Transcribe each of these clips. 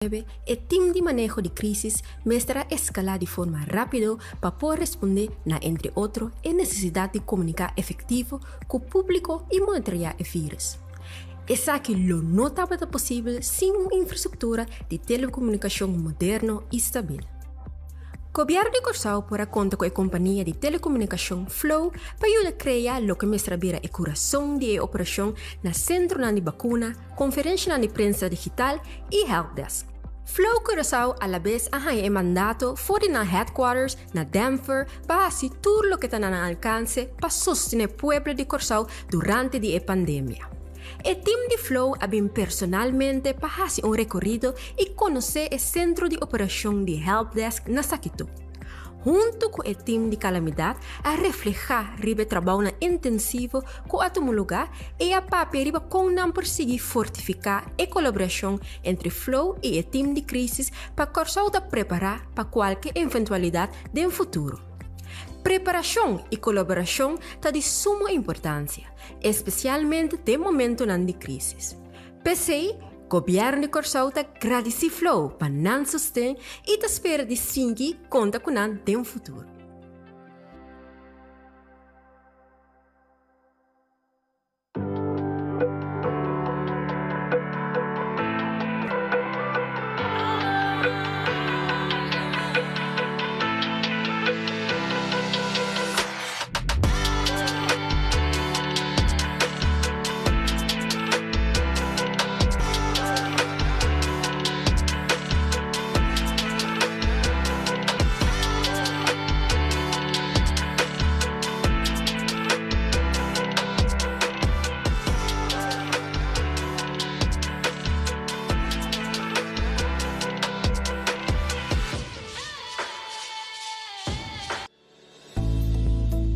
El team de manejo de crisis muestra escalar de forma rápida para poder responder a, entre otros, la necesidad de comunicar efectivo con el público y monitorear el virus. Es que lo no estaba posible sin una infraestructura de telecomunicación moderna y estable. El gobierno de Curaçao podrá contar con la compañía de telecomunicación Flow para ayudar a crear lo que muestra el corazón de la operación en el Centro de Vacuna, Conferencia de Prensa Digital y Helpdesk. Flow Curaçao a la vez ha el mandato fuera de headquarters en Denver para hacer todo lo que está al alcance para sostener el pueblo de Curaçao durante la pandemia. El team de Flow ha venido personalmente para hacer un recorrido y conocer el centro de operación de Helpdesk en Saquito. Junto con el team de calamidad, a reflejar el trabajo intensivo con el lugar y a papel con perseguir fortificar la colaboración entre Flow y el team de crisis para Curaçao preparar para cualquier eventualidad del futuro. Preparación y colaboración son de suma importancia, especialmente en momentos de crisis. PCI, el gobierno de Curaçao agradece Flow para el sostén y espera de seguir conta con el de un futuro.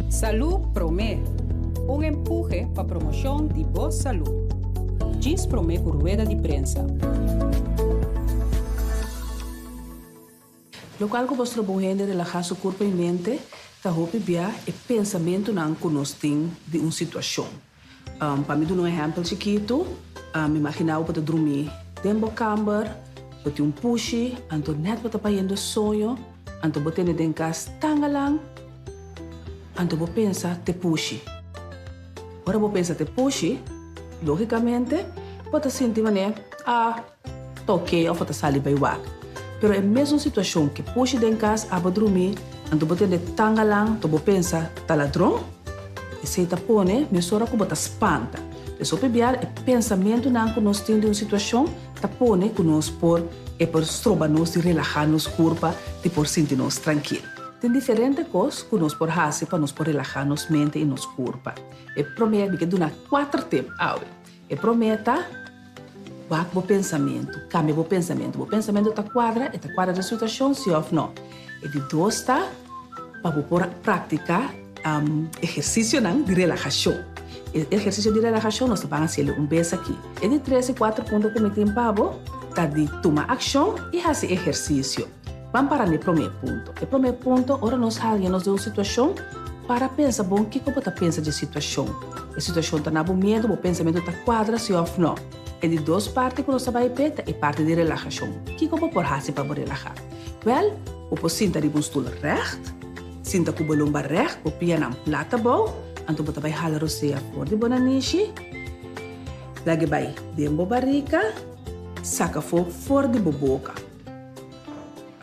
Salud Promé, un empuje para promoción de voz salud. Diz Promé por rueda de prensa. Lo que algo vostro bohende relajar su cuerpo y mente, ta hopi bia e pensamento nan conosting de uma situação. Para mim, um exemplo chiquito, me imaginava para dormir dentro da cama, para ter pushi, anto net para payendo sonho, anto botar dentro de casa tangalang, anto vou pensar te pushi. Ora vou pensar te pushi, logicamente, pode sentir mané, tá ok, ou pode sair bem wak. Pero é a mesma situação que pushi dentro de casa, aba dormir, anto botar de tangalang, to vou pensar, tá ladrão? E se tá pone, me sora que bota espanta. E só pebiar é pensamento não que nós temos de uma situação, tá pone que nós por é por stroba nós de relaxar nos corpo, de por sentir nós tranquilo. Tem diferentes coisas que nós por fazer para nós por relaxar nos mente e nos corpo. E promete que dura 4 tempos. E prometa o pensamento, cambia o pensamento. O pensamento está quadra da situação, sim ou não. E de 2 está para por praticar exercício de relaxação. O exercício de relaxação nós vamos fazer vez aqui. E de 3 e 4 pontos que me tem para tá de tomar ação e fazer exercício. Vamos para o primeiro ponto. O primeiro ponto, ora nós saímos de uma situação para pensar, bom, o que eu penso de situação? A situação está na medo, o pensamento está quadra, sim ou não. E de 2 partes que nós vamos repetir, é parte de relaxação. O que eu vou fazer para relaxar? Well, eu posso sentar em um stoel recht, sinta com o lomba recht, o pia na plata bom, então você vai jalar o seia fora de bonanishi, lagi vai dentro da barriga, saca fora de boca.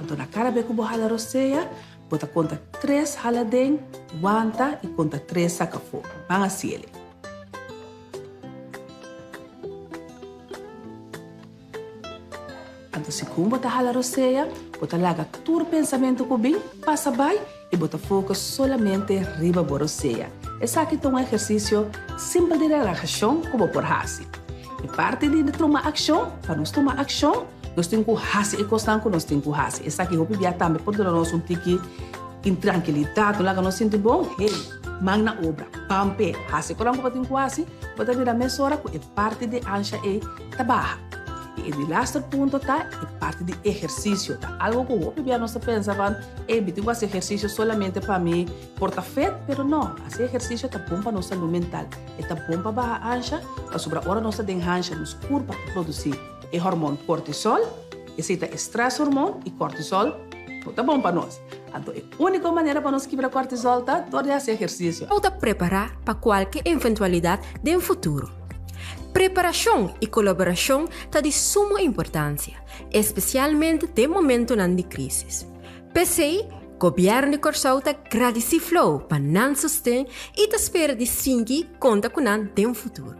Então na cara be com o jalar o seia, você conta 3 jaladem, aguanta e conta 3 saca fora. Vamos assim ele. Então se como você jalar o seia, você larga todo o pensamento que vem, passa bem, e bota foco solamente riba boroseia. Esse aqui é um exercício simples de relaxação como por fazer. E parte de tomar ação, para nós tomar ação, nós temos que fazer e constante nós temos que fazer. Esse aqui é o também pode dar nós tique intranquilidade, lá que nós sentimos bom, hey, magna obra, pampe, fazer quando nós temos que fazer, pode vir a mesma hora que é parte de ancha e trabalho. E o laatste ponto tá é parte de exercício, tá? Algo que eu bem nós pensava, eu fazer exercício solamente para mim, porta feito, pero não, fazer exercício tá bom para nossa saúde mental, é tá bom para a ancha, para sobre a hora nossa de ancha nos corpo para produzir o hormônio cortisol, Esse é estresse hormônio e cortisol. Não tá bom para nós. Então, a única maneira para nós quebrar cortisol tá é fazer exercício. Para preparar para qualquer eventualidade do futuro. Preparação e colaboração estão de suma importância, especialmente no momento de crise. PCI, o governo de Corsau está agradecido para não sustentar e espera de seguir conta com o futuro.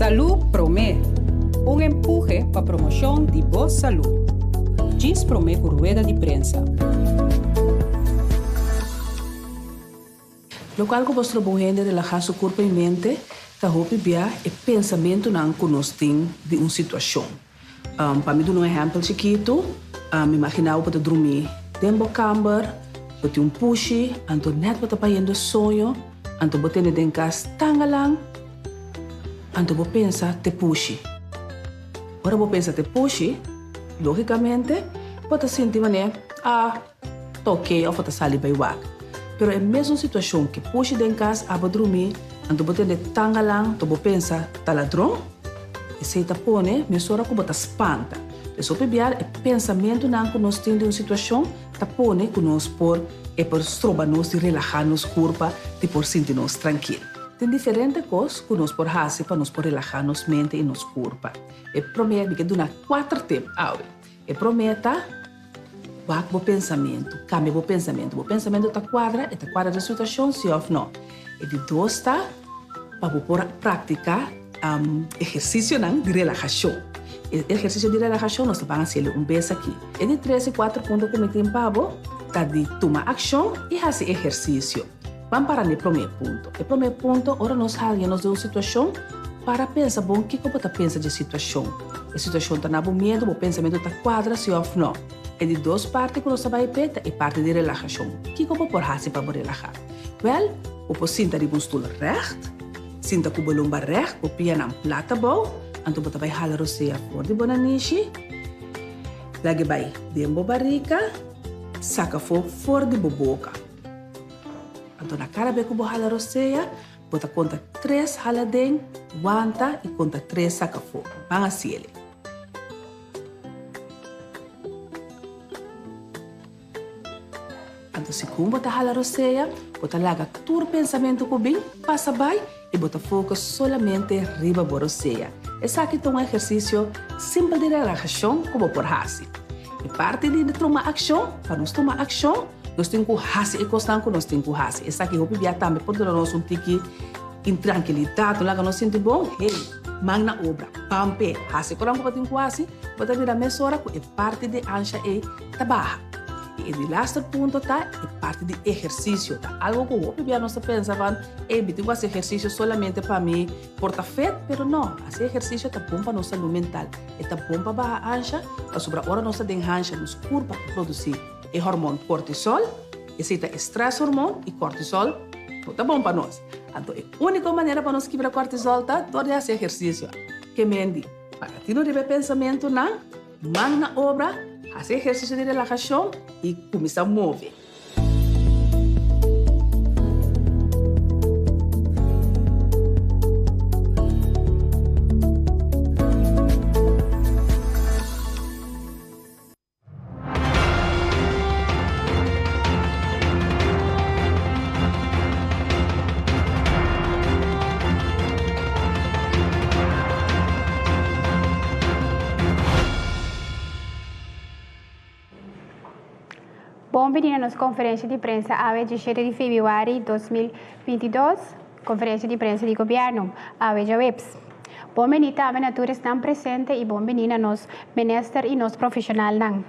Salud Promé, empuje para promoção de boa saúde. Diz Promé por rueda de prensa. Lo qual que vostro bohende relajar su corpo e mente, tá hopi bia e pensamento não conosting de uma situação. Para mim, um exemplo chiquito, me imaginava para dormir dentro da cama, para ter pushi, anto net para payendo sonho, anto para ter dentro casa tangalang, anto para pensar te pushi. Ora para pensar te pushi, logicamente, para sentir mané, toquei ou para sair para o Pero é a mesma situação que puxa dentro de casa para dormir, então você tem tangalang, você pensa, tá ladrão? E se você põe, mesora que você espanta. E se você piar, é pensamento não que nós temos de uma situação, tá põe que nós por estrobar nós de relaxar nos corpo, de por sentir nós tranquilo. Tem diferentes coisas que nós por fazer para nós por relaxar nos mente e nos corpo. E promete que dura 4 tempos. E prometa Bak bo pensamento, cambia bo pensamento. Bo pensamento tá quadra da situação, sim ou não. E de dois tá, para por praticar exercício de relaxação. Exercício de relaxação nós vamos fazer vez aqui. E de 3 e 4 pontos que me tem pavo, tá de tomar ação e fazer exercício. Vamos para o primeiro ponto. O primeiro ponto, ora nós saímos de uma situação para pensar, bom, o que você pensa de situação? A situação está na medo, o pensamento está quadra, sim ou não. É de 2 partes que nós vamos ver, e parte de relaxação. O que você pode fazer para relaxar? Well, você senta de um stoel recht, senta com o lombar recht, o pia na plata bom, então você vai jalar o seia fora de bonanishi, lagi vai dentro da barriga, saca fora de boca. Então na cara be que você jalar o seia, você conta 3 jaladem, aguanta e conta 3 saca fora. Vamos assim ele. Então, se como você jalar o seia, você larga todo o pensamento que vem, passa bem e você foca solamente riba da seia. Esse aqui é um exercício simples de relaxação que você pode fazer. E parte de tomar ação, para nós tomar ação, nós temos que fazer e constante nós temos que fazer. Esse aqui é também pode dar nós tique intranquilidade, lá que nós sentimos bom, magna obra, pampe, fazer quando você tem que fazer, você vira meia hora que é parte de ancha e trabalho. E o último ponto é parte de exercício. Algo que eu bem nós pensava, eu fazer exercício solamente para mim, porta feito, mas não. Fazer exercício é bom para nossa saúde mental. É bom para a ancha, para sobre a hora nossa den ancha nos corpo para produzir o hormônio cortisol, esse é estresse hormônio e cortisol, é bom para nós. Então, a única maneira para nós quebrar cortisol é fazer exercício. Que mendi, para ti não deve pensamento, não, magna obra, fazer exercício de relaxação e começar a mover. Bom dia na conferência de prensa a 17 de fevereiro de 2022, conferência de prensa de governo, a WEPS. Bom venir a aventuras estão presentes e bom venir a nós minister e nós profissional não.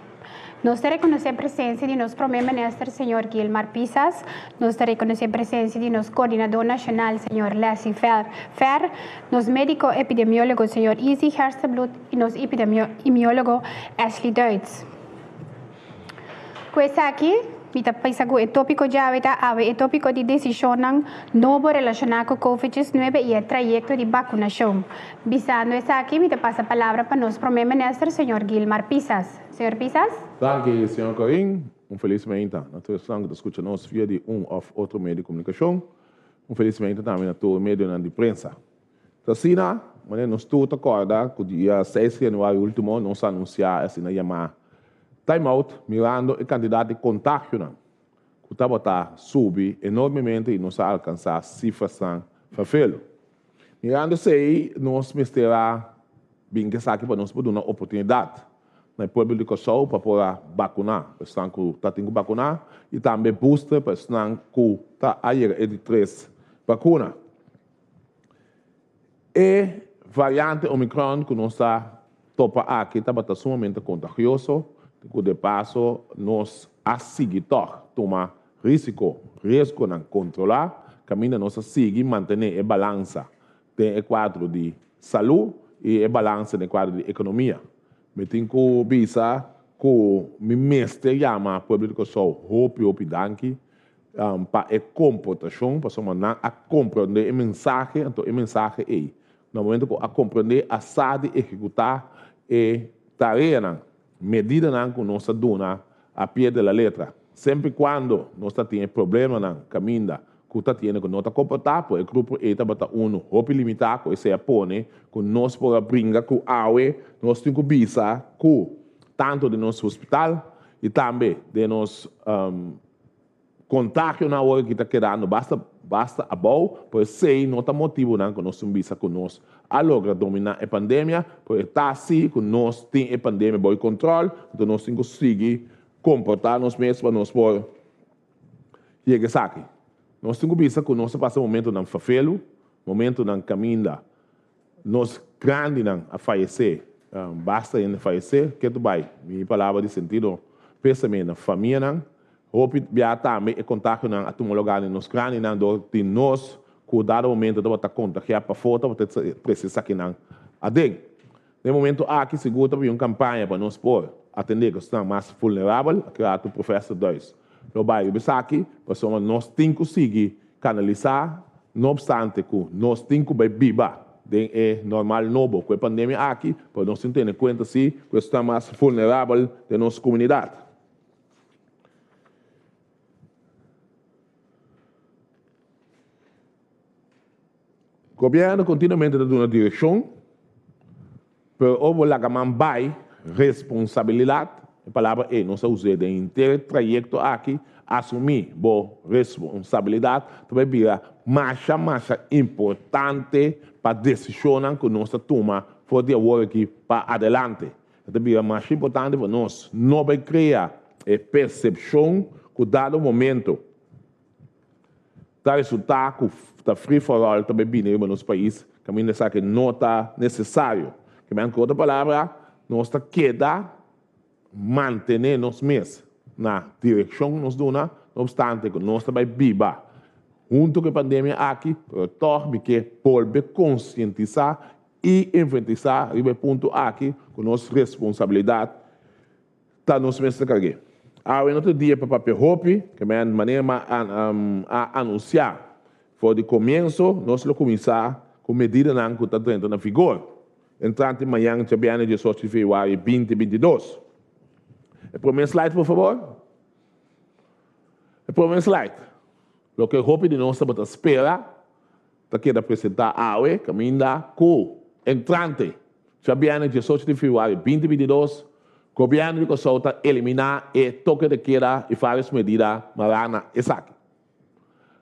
Nós reconhecemos a presença de nosso primeiro-ministro, Sr. Guilmar Pisas. Nós reconhecemos a presença de nosso coordenador nacional, Sr. Leslie Fer. Nosso médico epidemiólogo, Sr. Izzy Hersteblut. E nosso epidemiólogo, Ashley Deutz. Com isso aqui, kita pensa que o tópico já é o tópico de decisão novo relacionado com o Covid-19 e o trajeto de vacinação. Visando isso aqui, kita passa a palavra para nosso primeiro-ministro, Sr. Guilmar Pisas. Sr. Pisas? Danke, Sr. Corinne. Felizmente, naturalmente, escutamos via de of outro meio de comunicação. Felizmente, também na tua meio de prensa. Assim, nós todos acordamos que o dia 6 de janeiro último, nós anunciamos assim, chamada time-out, mirando o candidato de contágio, que está subir enormemente e nós alcançar cifras fafelo. Mirando isso aí, nós misteramos bem que aqui para nós poder uma oportunidade na publicação para poder vacinar, para estar que está tendo vacinar e também booster para estar que está aí de 3 vacinas. E variante Omicron que nós está topa aqui está sumamente contagioso. Que de passo nós a seguir tomar risco na controlar, caminho nós a seguir manter a balança de quadro de saúde e a balança de quadro de economia. Me tenho que bisa que o mestre chama público só hope danke para a comportação, para somar a compreender a mensagem, então a mensagem é no momento que a compreender a sabe executar e tarefa medida que nós dona a pé da letra. Sempre quando nós temos problema na caminho, que está tendo que nós comportar, o grupo está batendo roupa limitada, que se apone, que nós podemos brincar com a água, nós temos que visar que tanto de nosso hospital e também de nosso contágio na hora que está quedando, basta a bom, pois sei não está motivo que nós visa que nós a logra dominar a pandemia, pois está assim que nós temos a pandemia sob controle, então nós temos que seguir comportar-nos mesmos para nós poder chegar aqui. Nós temos que visa que nós passamos um momento na favela, momento na caminho, nós grandes a falecer, basta ainda falecer, que tu vai, minha palavra de sentido, pensamento na família, hope bia também é contágio na atumologar nos grandes de nós que dado momento de botar conta que para fora você precisa aqui não adem no momento aqui seguro uma campanha para nós por atender que estão mais vulneráveis que a tu professor 2 no bairro Bisaki para nós temos que seguir canalizar não obstante que nós temos que beber é normal novo com a pandemia aqui para nós ter conta se que está mais vulnerável de nossa comunidade. O governo continuamente dá uma direção, pero houve lá que responsabilidade, a palavra é, nós usamos de inteiro trajeto aqui, assumir boa responsabilidade, também vira mais importante para a decisão que nós tomamos for de agora aqui para adelante. Também vira mais importante para nós não criar a percepção que dado momento dá resultado que free for all também bem no nosso país, caminho dessa que não está necessário. Que com outra palavra, nós está queda manter nós mesmos na direção que nos dona, não obstante que nós também viva junto com a pandemia aqui, torne que pode conscientizar e enfrentar o ponto aqui com nossa responsabilidade está nos mesmos carregar. Há um outro dia para papel hope, que é a maneira a anunciar. For de começo, nós vamos começar com medida que está dentro na vigor. Entrante amanhã, dia 18 de fevereiro 2022. O primeiro slide, por favor. O primeiro slide. O que eu hope de nós estamos esperando, está aqui apresentar a AUE, caminho com entrante, dia 18 de fevereiro 2022. O governo de solta eliminar o toque de queda e várias medidas marana exato.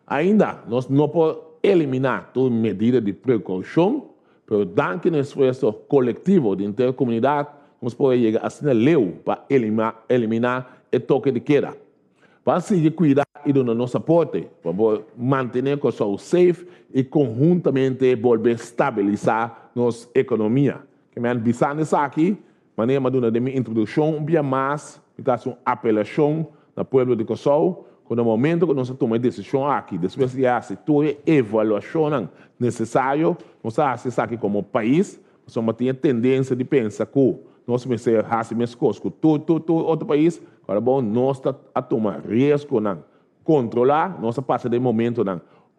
Ainda, nós não podemos eliminar toda medida de precaução, mas dando um esforço coletivo de intercomunidade, nós podemos chegar a ser leu para eliminar o toque de queda. Para seguir cuidar e dar nosso aporte, para manter o pessoal safe e conjuntamente volver a estabilizar nossa economia. Que me bisando isso aqui, maneira de minha introdução, um dia mais, uma apelação no povo de Kosovo, no momento que nós tomamos decisão aqui, depois de fazer toda a avaliação necessária, nós fazemos isso aqui como país, nós temos tendência de pensar que nós vamos fazer as mesmas coisas que todo outro país, agora bom, nós estamos a tomar risco, controlar, nós passamos de momento,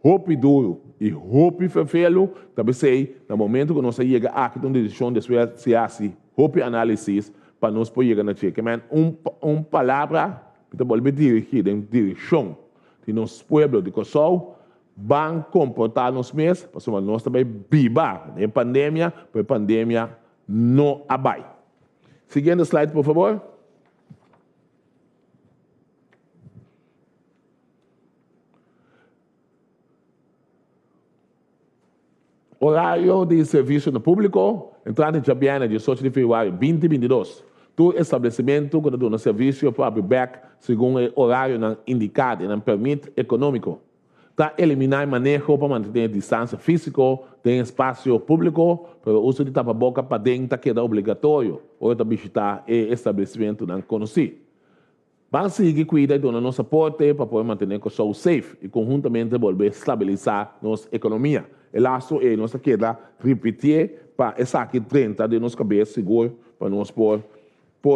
roupa duro e roupa fervelo, também sei, no momento que nós chegamos aqui, uma decisão de se fazer roupa análise, para nós poder na cheque. Uma palavra que volve dirigir em direção de nosso povo de Kosovo, vão comportar-nos mesmos, para nós também vivar em pandemia, para a pandemia não abai. Seguinte slide, por favor. Horário de serviço no público, entrada de Jabiana, 18 de fevereiro 2022. Todo estabelecimento que dá serviço para abrir back segundo o horário indicado e permite econômico. Está eliminar manejo para manter a distância física em espaço público, para o uso de tapa-boca para dentro queda obrigatório, ou para visitar o estabelecimento não conhecido. Vamos seguir cuidando do nosso aporte para poder manter o pessoal safe e conjuntamente volver a estabilizar nossa economia. E laço é nossa queda repetir para essa aqui 30 de nossa cabeça seguro para nós por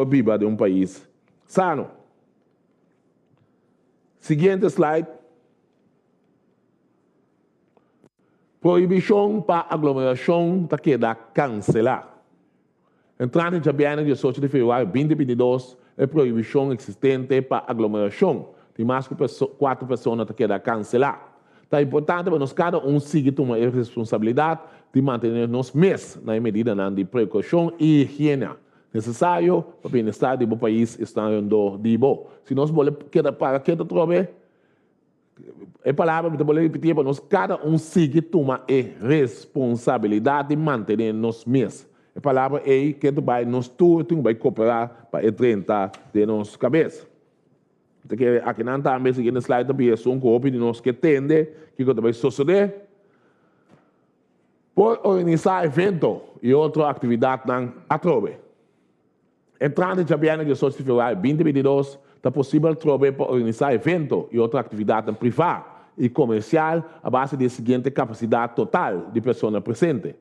viver de um país sano. Seguinte slide. Proibição para aglomeração está queda cancelar. Entrando em Jabiana, 18 de fevereiro 2022, a proibição existente para aglomeração de mais que 4 pessoas está queda cancelar. Está importante para nós cada seguir tomar a responsabilidade de manter nos mesmos na medida de precaução e higiene necessário para o bem-estar do país estando de bom. Se nós podemos para que trobe a palavra que eu vou repetir para nós cada seguir tomar a responsabilidade de manter nos mesmos. A palavra é que nós todos vai cooperar para enfrentar de nossa cabeça. Aqui não também seguindo slide também é um grupo de nós que tende que vai suceder por organizar evento e outra atividade não atrobe. Entrando em Jabiana, 18 de fevereiro 2022, é possível trobar para organizar evento e outra atividade privada e comercial a base da seguinte capacidade total de pessoas presentes.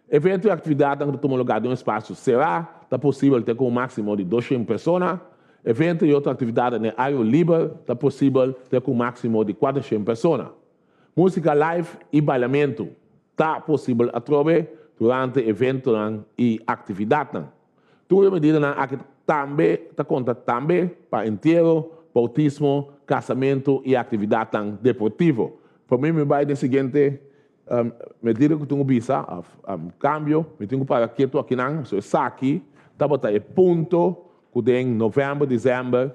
Evento e atividade que tomam lugar em um espaço será, é possível ter com um máximo de 200 pessoas. Evento e outra atividade no ar livre, é possível ter com um máximo de 400 pessoas. Música live e bailamento, está possível a trobar durante evento e atividade. Tudo medida que também está conta também para enterro, bautismo, casamento e atividade deportiva. Para mim, me vai de seguinte medida que tenho visto, cambio, me tenho para que estou aqui não, so essa aqui, está botando ponto que em novembro, dezembro,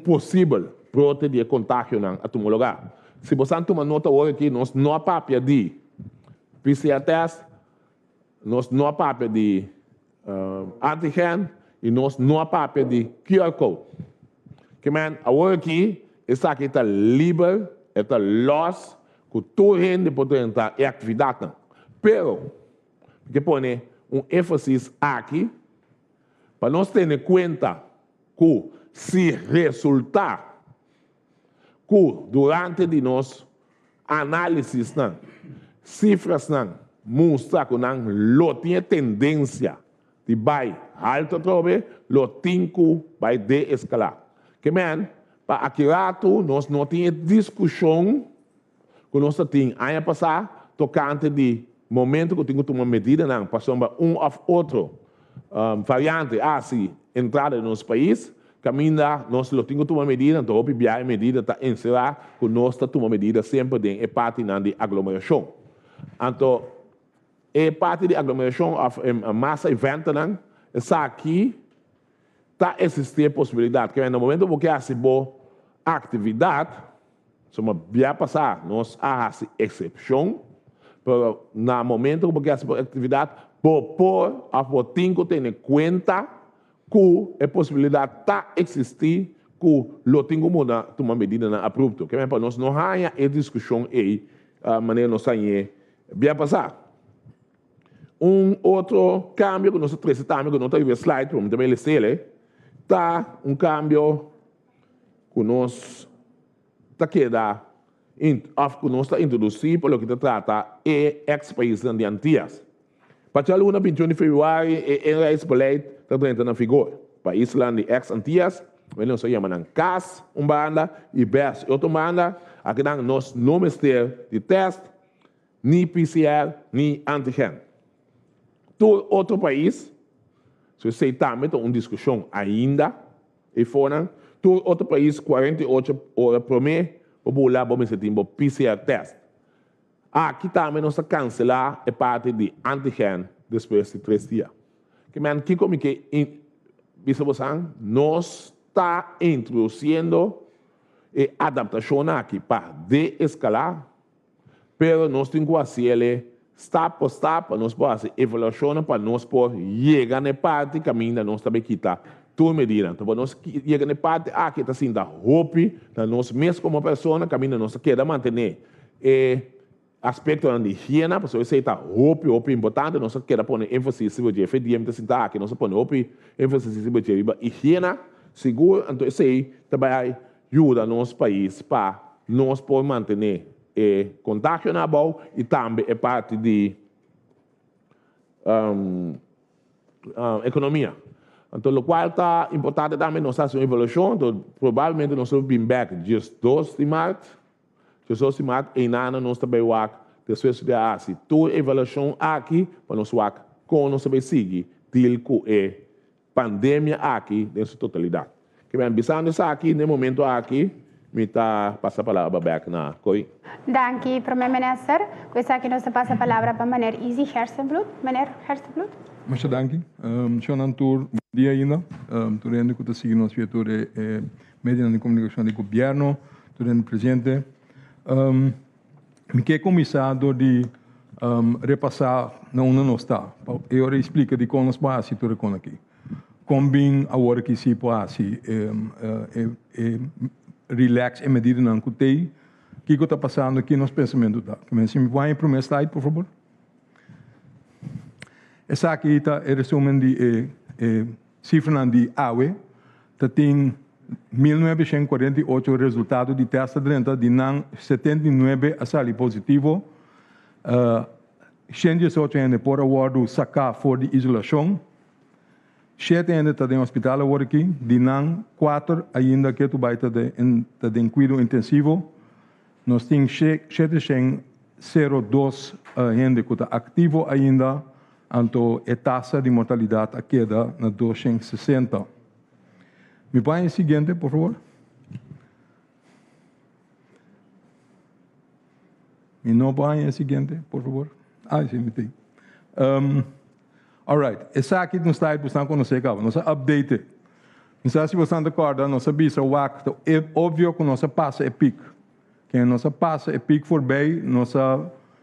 possível brote de contágio a tomar lugar. Se você toma nota hoje aqui, nós não há papel de PCR test, nós não há papel de antigen e nós não há papel de QR Code. Que agora aqui, essa aqui está livre, está lost, que todo mundo pode entrar em atividade. Pero, que põe ênfase aqui, para nós ter em conta que se resultar que durante de nós análises, cifras, mostra que não tem tendência de vai alto trobe, lo tinco vai de escalar. Que para aquilo nós não temos discussão que nós temos ano passado tocante de momento que temos que tomar medida não passando ou outro variante assim entrada no nosso país caminha nós lo temos que tomar medida então o PBI medida está encerrar que nós está tomando medida sempre de parte de aglomeração. Então parte de aglomeração a massa evento não essa aqui está existindo a possibilidade que no momento que hace boa atividade soma via passar nós hace exceção pero no momento que hace boa atividade por tem que ter em conta que a possibilidade está existir que lo tenho muda tomar medida na abrupto. Que para nós não há a discussão aí, a maneira nós sair bem passar. Outro cambio que nós apresentamos, que nós temos o slide, para também ler, tá cambio que nós tá queda que nós está introduzindo por lo que trata ex-país de Antillas. Para a luna 21 de fevereiro, esse beleid está entrando na vigor. Para Island de ex-Antillas, nós chamamos CAS, banda, e BES, outra banda, aqui nós não ter de teste, nem PCR, nem antígeno. Todo outro país, se você está metendo uma discussão ainda, e fora, todo outro país, 48 horas por mês, vamos lá, vamos ter um PCR test. Aqui também nós cancelar a parte de antígeno depois de 3 dias. Que me aqui como que nós está introduzindo a adaptação aqui para desescalar, pero nós temos que fazer step por step, nós podemos fazer evolução para nós chegar na parte que ainda nós também quitar tudo medida. Então, nós chegamos na parte aqui está assim da hope, da nós mesmo como pessoa, que ainda nós quer manter aspecto da higiene, porque você está hope importante, nós quer pôr ênfase sobre o FDM, então aqui nós põe hope ênfase sobre a higiene, seguro, então isso aí também ajuda nosso país para nós poder manter contágio na boa e também é parte de economia. Então, o qual está importante também nós fazer uma evolução, então provavelmente nós vamos vir back dia 2 de março, e nada nós também vamos depois de assim, toda evolução aqui para nós vamos com nós também seguir com a pandemia aqui em sua totalidade. Que bem, pensando isso aqui, no momento aqui, me está passa a palavra back na coi. Danke, Primeiro-Minister. Questa aqui nós passa a palavra para meneer Easy Hersenbloed. Meneer Hersenbloed. Muito danke. Senhor bom dia ainda. Durante que está seguindo nosso setor média de comunicação do governo, durante o presidente, me quer começado de repassar na onde nós está. Eu explico de como nós vamos se tudo com aqui. Como agora que se pode relax e medida não cutei, o que está passando aqui nos pensamentos da. Se me vai para o meu slide, por favor. Essa aqui está o resumo de cifra de AWE, que tem 1948 resultados de teste de NAN 79 a sair positivo, 118 ainda por aguardo sacar fora de isolação, 7 ainda está em hospital agora aqui, de NAN 4 ainda que tu vai estar em cuidado intensivo, nós temos 702 ainda que está ativo ainda, então a taxa de mortalidade queda na 260. Me vai em seguinte, por favor. Me não vai em seguinte, por favor. Sim, me tem. All right. Essa aqui no slide você não conhece, nós update. Não sei se você acorda, nós sabemos o acto. É óbvio que nós passa pico. Que nós passa pico for bem, nós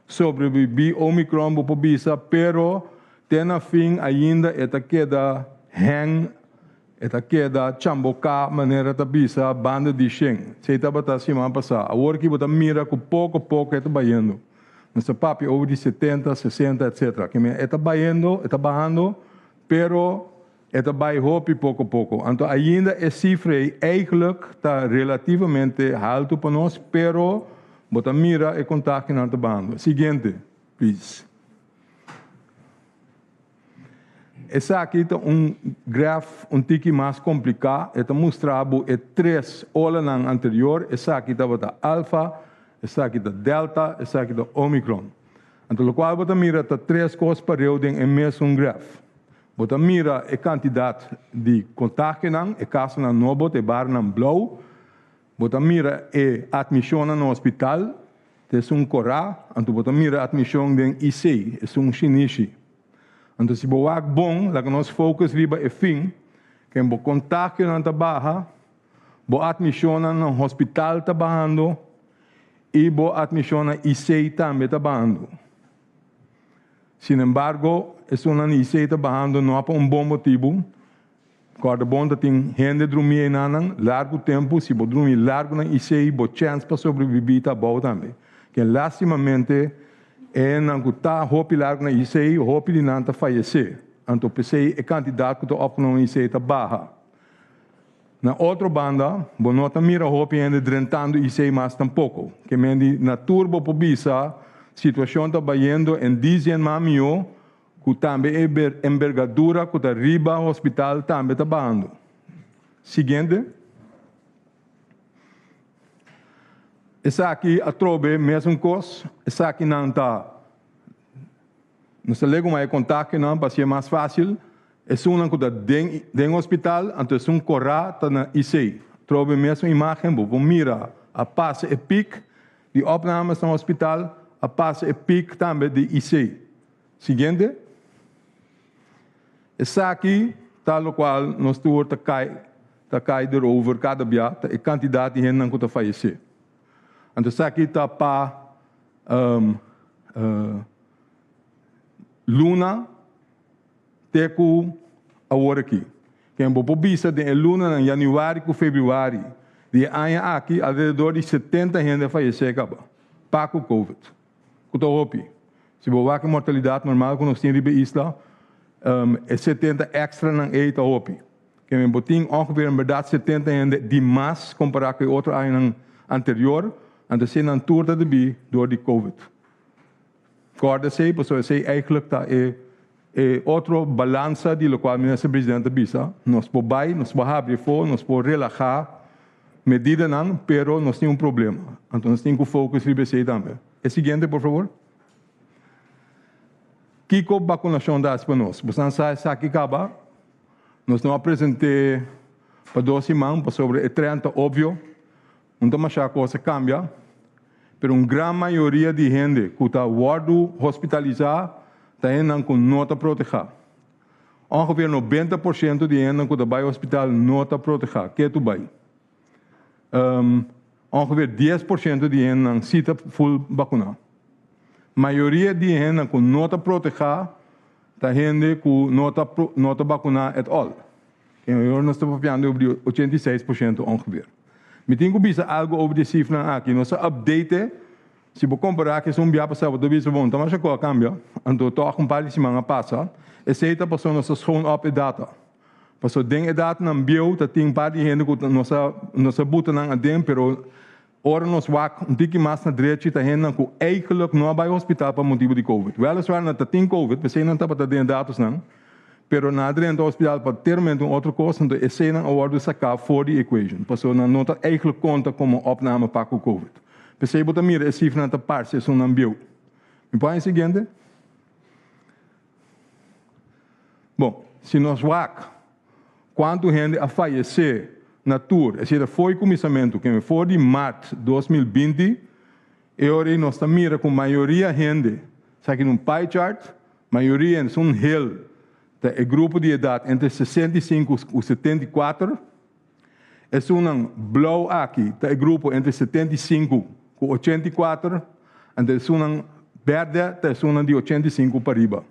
sobrevive Omicron por bisa, pero tem a fim ainda eta queda hang, eta queda chamboca maneira da bisa banda de Schengen. Se está bata semana passada, agora que bota mira com pouco eta baiando. Nossa papi over de 70, 60, etc. Que está bajando, pero eta vai hope pouco. Então ainda a cifra eigenlijk está relativamente alto para nós, pero bota mira e contato não está bajando. Seguinte, please. Essa aqui é gráfico um tique mais complicado. Está mostrando 3 horas anterior. Essa aqui está alfa, essa aqui está delta, essa aqui está omicron. Então, o qual você mira 3 coisas para eu em mesmo gráfico. Você mira a quantidade de contágio, a caso novo, a barra blue. Você mira a admissão no hospital, é corá. Então, você mira a admissão em IC, é shinichi. Então, se você é bom, lá que nós focus riba é fim, que o contágio não está baixo, a admissão no hospital está baixando e a admissão na IC também está baixando. Sin embargo, essa IC está baixando não é por bom motivo, Corda bom tem gente dormir em largo tempo, se você dormir largo na ICI, você chance para sobreviver tá bom também. Que lastimamente não está hopi largo na ICI, hopi de não tá falecer. Então pensei é candidato que está opcionado na ICI tá baixa. Na outra banda, você não tá mira hopi ainda drentando ICI mais tampouco. Que mendi na turbo pobisa, situação está baiando em dizem mamio, que também é envergadura, que está riba hospital também está baiando. Seguinte. Essa aqui a trobe mesmo coisa, essa aqui não está. Não se liga mais contato não, para ser mais fácil. É uma que está dentro do hospital, então é corra está na ICI. Trobe mesmo imagem, vamos mirar a passe e pic de opnames no hospital, a passe e pic também de ICI. Seguinte. Essa aqui, tal o qual nós tour tá cai over cada dia, a quantidade de gente que está falecer. Então essa aqui está para Luna, teco agora aqui. Quem vou publicar de Luna em janeiro e fevereiro, de ano aqui, ao redor de 70 gente falecer para o Covid. Kutohopi. Se você vai a mortalidade normal que nós temos na isla, é 70 extra na eita hopi. Que me botin ongeveer in verdade 70 gente de mais comparado com outro ano anterior, en se een toer dat erbij door die COVID. Acorda-se, pessoal, sei eigenlijk dat outra balança de qual ministro presidente bisa, nós podemos nós abrir fora, nós podemos relaxar, medida não, pero nós temos problema. Então nós temos que focar em IBC também. É o seguinte, por favor. Que vacunação dá para nós? Você não sabe aqui acaba. Nós não apresentei para 2 semanas sobre o 30 óbvio. Não tem a coisa cambia. Pero uma grande maioria de gente que está hospitalizada está indo com nota protegida. Ongeveer 90% de gente que está ao hospital não está protegida. Que tu vai? Ongeveer 10% de gente não está full vacunada. A maioria de gente com nota protegida está gente que não está vacunada at all. Eu não estou falando sobre 86% ongeveer. Me tenho que dizer algo sobre a cifra aqui. Nossa update, se você comparar que são bem passados, do bicho bom, então acho que cambia. Então estou com par de semana passa. Essa é a pessoa nossa phone up data. Passou den data na bio, tá tem par de gente que nossa buta na adem, pero ora nos wak tiki mais na direita tá gente que eigenlijk não vai ao hospital por motivo de COVID. Weliswaar na tá tem COVID, você não tá para den dados não. Pero na dentro do hospital para ter outra coisa, então esse não é o sacar for the equation. Passou na nota eigenlijk conta como opname para o COVID. Você bota mira esse cifra na parte é um ambio. Me põe o seguinte. Bom, se nós wak quanto gente a falecer na tour, esse foi o começamento que foi de março de 2020, e agora nós estamos mira com maioria gente, sabe num pie chart, maioria são hell. O grupo de idade entre 65 e 74 é blow aqui, o grupo entre 75 e 84, e é verde, é de 85 para riba.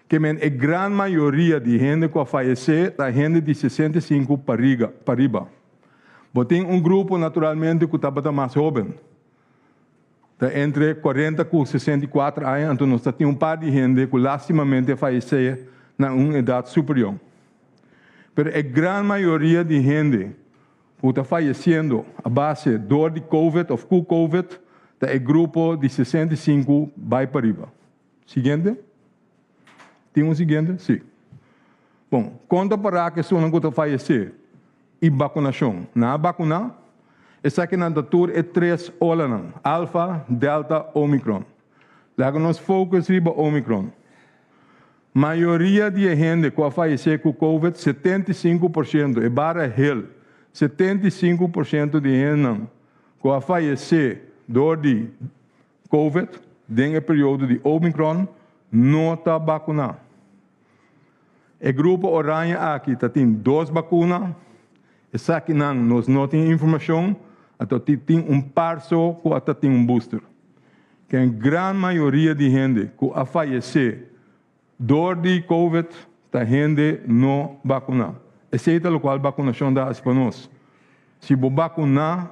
Que a grande maioria de gente que falecer é gente de 65 para riba. Mas tem grupo naturalmente que está mais jovem, entre 40 e 64 anos, então nós temos par de gente que lastimamente falecer na uma idade superior. Mas a grande maioria de gente que está falecendo a base dor de COVID ou com COVID é grupo de 65 vai para riba. Seguinte? Tem seguinte? Sim. Bom, conta para que pessoa que está falecer e vacunação. Na vacuna, essa aqui na doutor é 3 olanas, alfa, delta, omicron. Lá nós focus riba omicron. Maioria de gente que falecer com COVID, 75%, é barra hell. 75% de gente que falecer dor de COVID, dentro do período de Omicron, não está vacunado. O grupo orange aqui tem 2 vacinas. Essa aqui nós não temos informação, até tem par só que tem booster. Que a grande maioria de gente que falecer dor de COVID, a gente não vacuna. Essa é a qual vacunação dá para nós. Se você vacunar,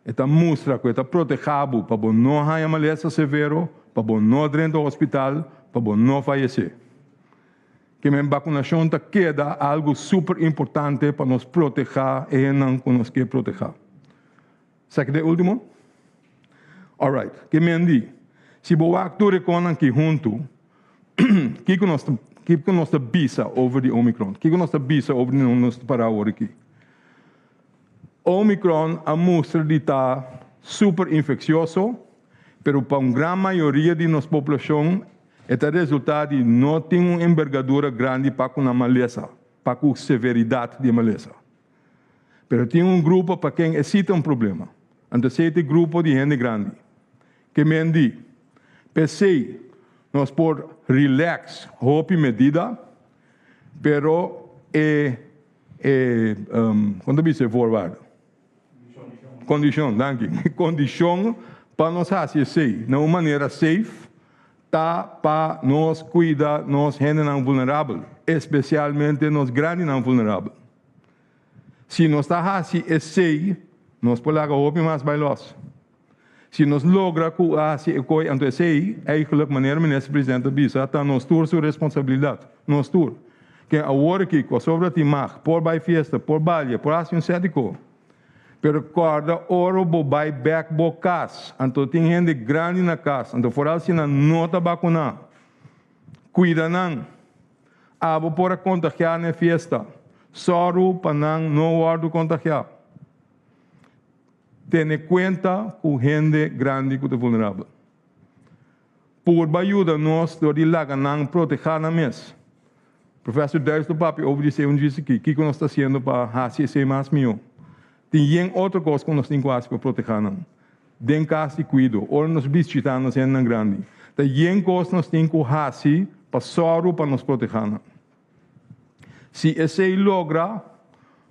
esta mostra que está protegido para você não ter maleza severo, para você não entrar no hospital, para você não falecer. Que a vacunação queda algo super importante para nos proteger e não que nos quer proteger. Sabe que último? Alright. Que me diz, se você atua com aqui junto, que nós bisa over de Omicron? Que nós bisa over de nós para agora aqui? Omicron a mostra de estar super infeccioso, pero para uma grande maioria de nossa população é o resultado de não ter uma envergadura grande para com a maleza, para com a severidade de maleza. Pero tem grupo para quem existe problema. Então, esse grupo de gente grande. Que me diz, pensei, nós por relax, roupa medida, pero quando diz forward? Condição, danke. Condição para nós fazer de uma maneira safe, tá para nós cuidar nós gente não vulnerável, especialmente nós grandes não vulnerável. Se nós está fazendo esse, nós podemos roupa mais bailosa. Se nós logra fazer coisa então esse, eigenlijk maneira ministro presidente bisa, tá nós tur sua responsabilidade, nós tur. Que agora que com sobre a timar, por vai festa, por baile, por ação cético. Pero corda oro bo vai back bo cas. Então tem gente grande na casa. Então for assim na nota vacuna. Cuida não. Abo por contagiar na festa. Soro para não guardo contagiar. Tenha conta com gente grande que é vulnerável. Por ajuda nós do de lá não proteger na mesa. Professor Darius do Papi obedeceu disse aqui que nós está fazendo para fazer esse mais meu. Tem outra coisa que nós temos que fazer para proteger não. Den caso de cuido, ou nos visitamos em grande. Tem coisa que nós temos que fazer para soro para nos proteger não. Se esse logra,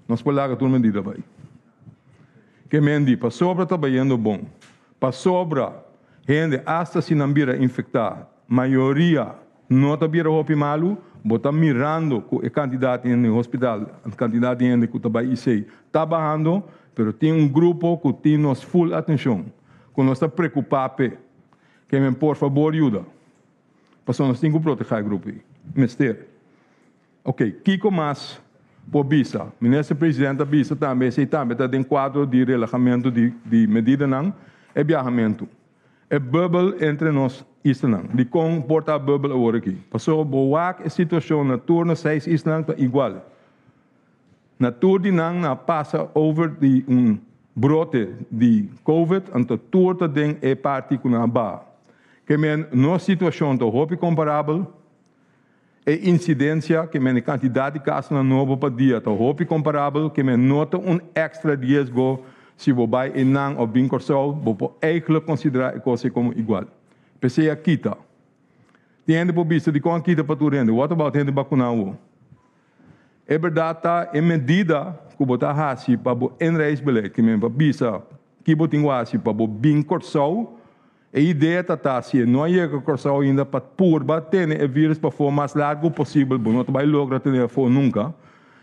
nós podemos tomar medida vai. Que mendi para sobra trabalhando bom, para sobra gente hasta se não vira infectar, maioria não está vira roupa malo, bota mirando com a quantidade no hospital, a quantidade de gente que está aí sei, trabalhando, pero tem grupo que tem nos full atenção, que nós está preocupado, que me por favor ajuda, para nós temos que proteger o grupo, mister. Ok, Kiko mais por bisa, ministro presidente bisa também, se também está em quadro de relaxamento de medida não, é viajamento, é bubble entre nós. Islam, de comporta bubble agora aqui. Passou boa a situação na turno 6 Islam tá igual. Na turno não passa over de brote de COVID, então turno tem é parte com a ba. Que men no situação do roupa comparável é incidência que men quantidade de casos na nova para dia, do roupa comparável que men nota extra dias go se você vai em não ou bem corsol, você eigenlijk considerar a coisa como igual. Pensei a quita. Tem gente por vista de como quita para tu rende. What about gente vacunado? É verdade, tá em medida que você está fazendo para o enraizamento, que mesmo para vista que você tem que fazer para o bem corsol, a ideia está assim, não é que o corsol ainda para purba ter o vírus para for mais largo possível, não vai lograr ter a for nunca,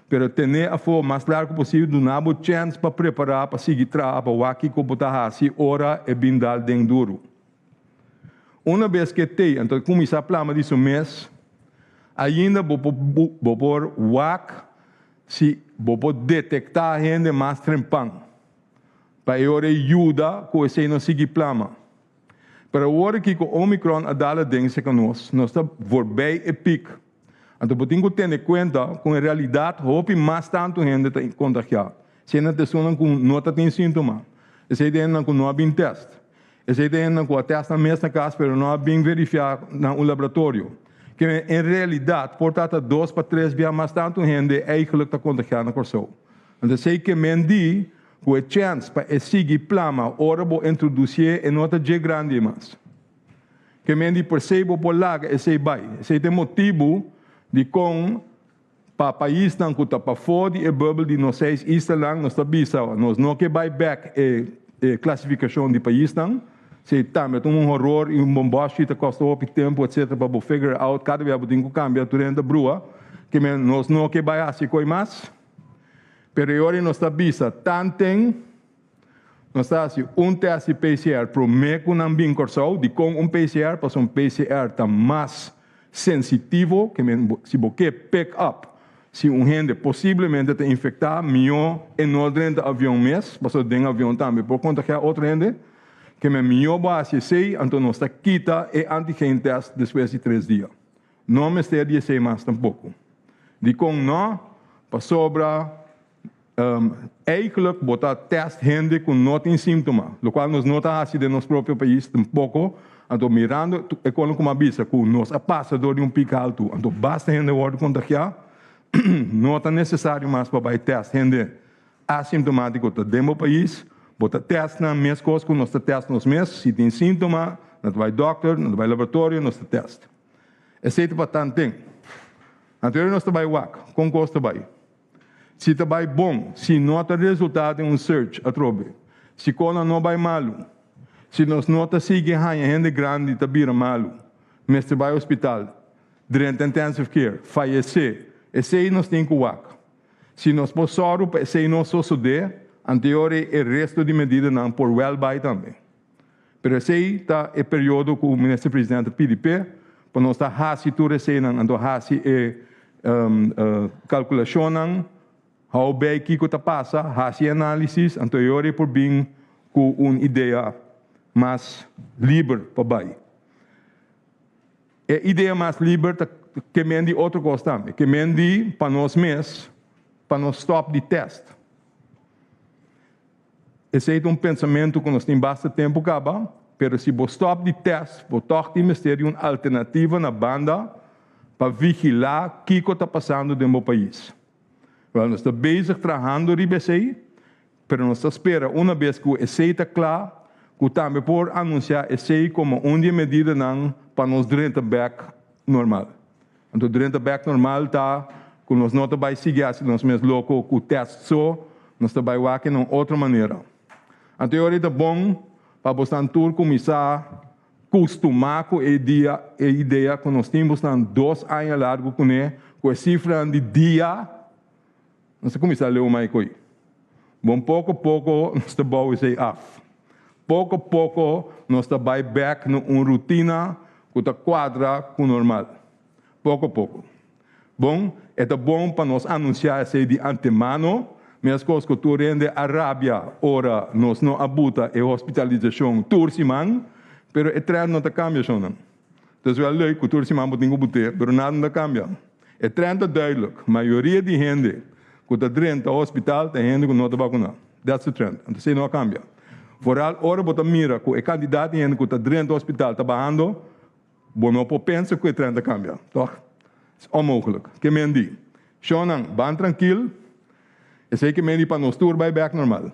mas ter a for mais largo possível, não há chance para preparar para seguir para o aqui que você está fazendo, ora é bem dal dentro duro. Uma vez que tem, então começa a plama disso mês, ainda vou por WAC, se vou detectar a gente mais trempang, para eu ajuda com esse não seguir plama. Para o hora que o Omicron a dar a dengue que nós estamos bem e pico. Então, eu tenho que ter em conta com a realidade, roupa mais tanto gente está contagiada. Se não tem sintoma, se não tem teste. Esse ideia não acontece na mesma casa, mas não é bem verificado no laboratório. Que em realidade, portanto, 2 para 3 vezes mais tanto gente eigenlijk está contagiada na corso. Então, sei que mendi com a chance para seguir plama, ora vou introduzir em outra de grande mais. Que mendi percebo por lá, esse vai. Esse é o motivo de com para país não que está para fora e bubble de nós 6 Island, nós está bisa, nós não que vai back a classificação de país não. Se também tem horror e bombagem que custa o tempo, etc., para figure out cada vez que tem que cambiar durante a brua, que nós não que vai assim coisa mais, Pero agora nós está vista, tantem, nós está assim, teste PCR para o meio não bem corçado, de com PCR, para um PCR está mais sensitivo, que se você pick up, se gente possivelmente está infectado, melhor em ordem de avião mesmo, para o avião também, por conta que a outra gente, que me melhor base sei, então nós está quita e antigen test depois de 3 dias. Não me estaria sei mais tampouco. De com não, para sobra, eigenlijk botar test gente com não tem sintoma, o qual nós não está assim de nosso próprio país tampouco, então mirando, é como avisa, que nós passa de pico alto, então basta gente ser contagiada, não é necessário mais para fazer teste gente assintomático dentro do país, botar teste na mesma coisa que nós teste nos mesmos, se tem sintoma, nós vai doctor, nós vai laboratório, nós teste. Esse para tanto tem. Anterior nós vai WAC, com custo vai. Se vai bom, se nota resultado em search, atrobe. Se cola não vai malo. Se nós nota sigue gente grande, tá vira malo. Mas vai ao hospital, durante intensive care, falecer. Esse aí nós tem que WAC. Se nós possamos, esse aí nós só suder, anterior o resto de medidas não por well-by também. Mas esse aí está o período que o ministro-presidente PDP, para nós estar hasi tudo esse aí, então hasi calculação, how bem que está passa, hasi análise, anterior por bem com uma ideia mais livre para baixo. A ideia mais livre que mendi outra coisa também, que mendi para nós mesmos, para nós stop de teste. Esse é pensamento que nós temos bastante tempo acaba, mas se você stop de teste, você tem que ter uma alternativa na banda para vigilar o que está passando dentro do país. Nós estamos bezig trabalhando sobre isso, mas nós esperamos, uma vez que o EC está claro, que também por anunciar EC como uma medida para nos drenta back normal. Então, drenta back normal está, que nós não vamos seguir assim, nós mesmos loucos, com o teste só, nós vamos fazer de outra maneira. Então, é bom para você começar a acostumar com a ideia que nós temos 2 anos largo com a cifra de dia, nós começamos a ler mais coisa. Bom, pouco a pouco, nós vamos off. Pouco a pouco, nós vamos back numa rotina que está quadra com o normal. Pouco a pouco. Bom, é bom para nós anunciar isso de antemano, mas coisas que tu rende a Arábia, ora, nós não abuta a hospitalização turciman, pero o trend não está cambiando. Então, é leuk que o turciman pode buter, mas nada não cambia. O trend é duidelijk. A maioria de gente que está dentro do hospital tem gente que não está vacunada. That's the trend. Então, isso não cambia. Vooral, ora, você mira que o candidato de gente que está dentro do hospital está barrando, você não pode pensar que o trend cambia. Toch? É onmogelijk. Que mendi. Shonan, ban tranquilo. Eu sei que mendi para nós tour vai back normal.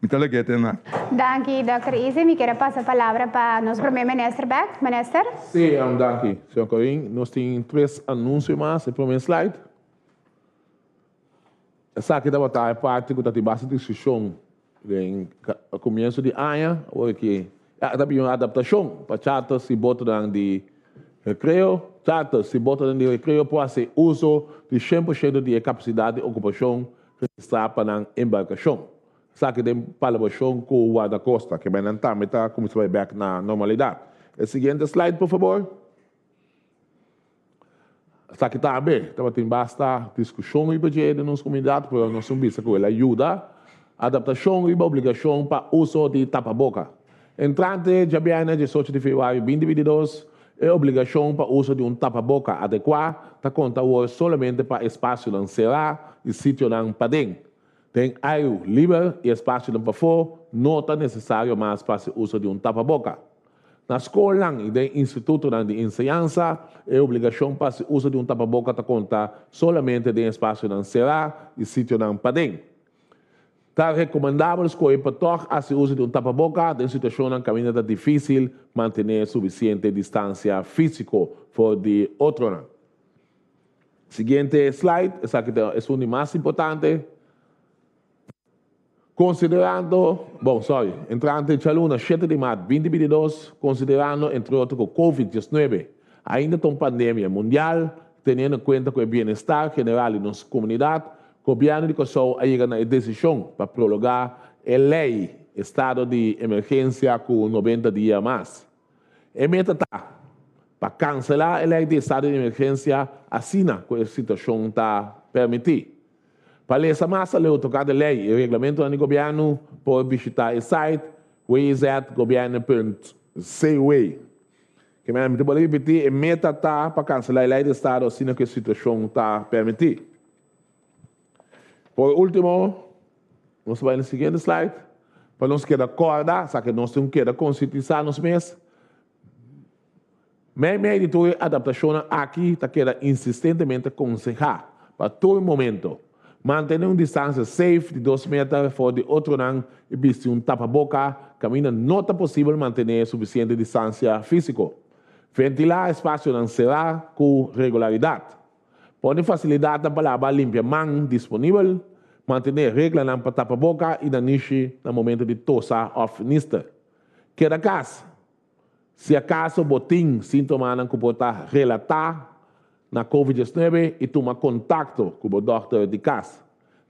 Muito legal, né? Danke, Dr. Ise. Me quero passar a palavra para nosso primeiro-ministro back. Minister? Sim, danke, senhor Corinho. Nós temos 3 anúncios mais. O primeiro slide. Essa aqui é parte que está bastante discussão no começo de ano, porque também uma adaptação para chatas se botam de recreio, chatas se botam de recreio para ser uso de 100% de capacidade de ocupação registrada para a embarcação. Essa aqui tem colaboração com o guarda-costa, que vai também está começando a back na normalidade. O seguinte slide, por favor. Essa aqui também tem bastante discussão sobre nossa comunidade, porque nós sabemos que ela ajuda a adaptação e a obrigação para o uso de tapa-boca. Entrante de janeiro de 18 de fevereiro de 2022, a obrigação para o uso de tapa-boca adequado está conta somente para espaço encerrado e sítio para dentro. Tem ar livre e espaço para fora, não é necessário mais para o uso de tapa-boca. Na escola e no instituto de ensinança, a obrigação para o uso de tapa-boca está conta somente em espaço encerrado e sítio para dentro. Está recomendável que para tocar o uso de tapa-boca em situação em que é difícil manter suficiente distância física fora de outro. Seguinte slide, essa aqui é o mais importante. Considerando, entrante de aluno 7 de março de 2022, considerando, entre outros, que o Covid-19 ainda tem uma pandemia mundial, tendo em conta que o bem-estar general em nossa comunidade, governo de Kosovo aí na decisão para prorrogar a lei estado de emergência com 90 dias mais. E meta tá para cancelar a lei de estado de emergência assina com a situação está permitida. Para essa massa, leu tocar a lei e regulamento do governo pode visitar o site www.governo.ca. Que me pode repetir, a meta tá para cancelar a lei de estado assina com a situação está permitida. Por último, vamos vai no seguinte slide. Para nós querer acordar, sabe que nós temos que conscientizar nos meses. Minha editora adaptação aqui está querendo insistentemente aconselhar para todo momento manter uma distância safe de 2 metros fora de outro não e vestir um tapa-boca, caminha não é possível manter suficiente distância física. Ventilar espaço não será com regularidade. Pode facilitar a palavra limpar mão disponível, manter regra para tapa-boca e não niche no momento de tosse ou finista. Cada caso, se acaso botim sintoma não pode relatar na COVID-19 e tomar contato com o doutor de casa.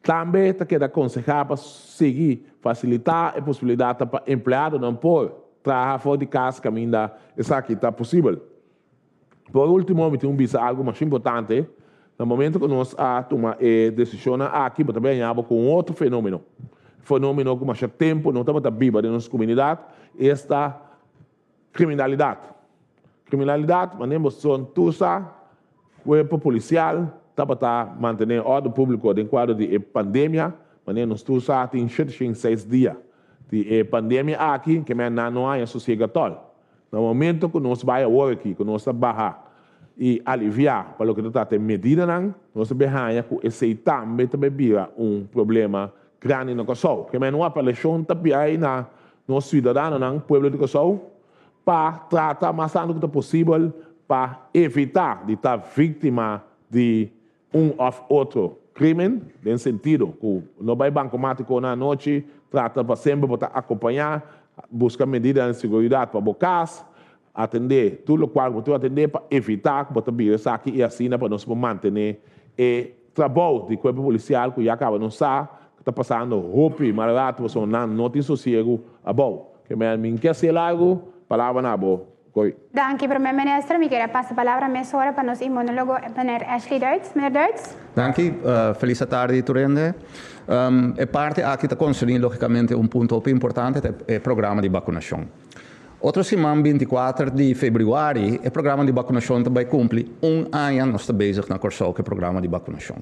Também está querendo aconselhar para seguir, facilitar a possibilidade para empregado não pôr trabalhar fora de casa, caminhar, isso aqui está possível. Por último, me tenho visto algo mais importante. No momento que nós tomamos a decisão aqui, mas também com outro fenômeno. Fenômeno que mais tempo não está vivo na nossa comunidade, esta criminalidade. Criminalidade, manemos son tusa, cuerpo policial, para manter ordem público em quadro de pandemia, manemos tusa tem 6 dias de pandemia aqui, que não há sossego. No momento que nós vamos aqui, que nós vamos e aliviar para o que está tendo medida, nós vamos com esse também vira problema grande no Kosovo. Que não há para leixão também na nosso cidadão, no povo de Kosovo, para tratar mais do que possível para evitar de estar vítima de ou outro crime, no sentido que não vai bancomático na noite, trata para sempre para acompanhar, buscar medidas de segurança para o caso, atender tudo o qual você atender para evitar que você vire aqui e assim para nós manter o trabalho de corpo policial que já acaba não sabe que está passando roupa e malato, você não tem sossego a bom. Que me quer ser largo, palavra na boa. Dank u, Primeiro-Ministro. Ik queria passar a palavra a minha senhora para nosso imunólogo, meneer Ashley Duits. Meneer Duits. Dank u. Feliz tarde, Turende. E parte aqui está considerando, logicamente, ponto importante, é o programa de vacinação. Outro semana, 24 de fevereiro, o programa de vacinação também cumpre ano, nós estamos bezig na Kosovo com o programa de vacinação.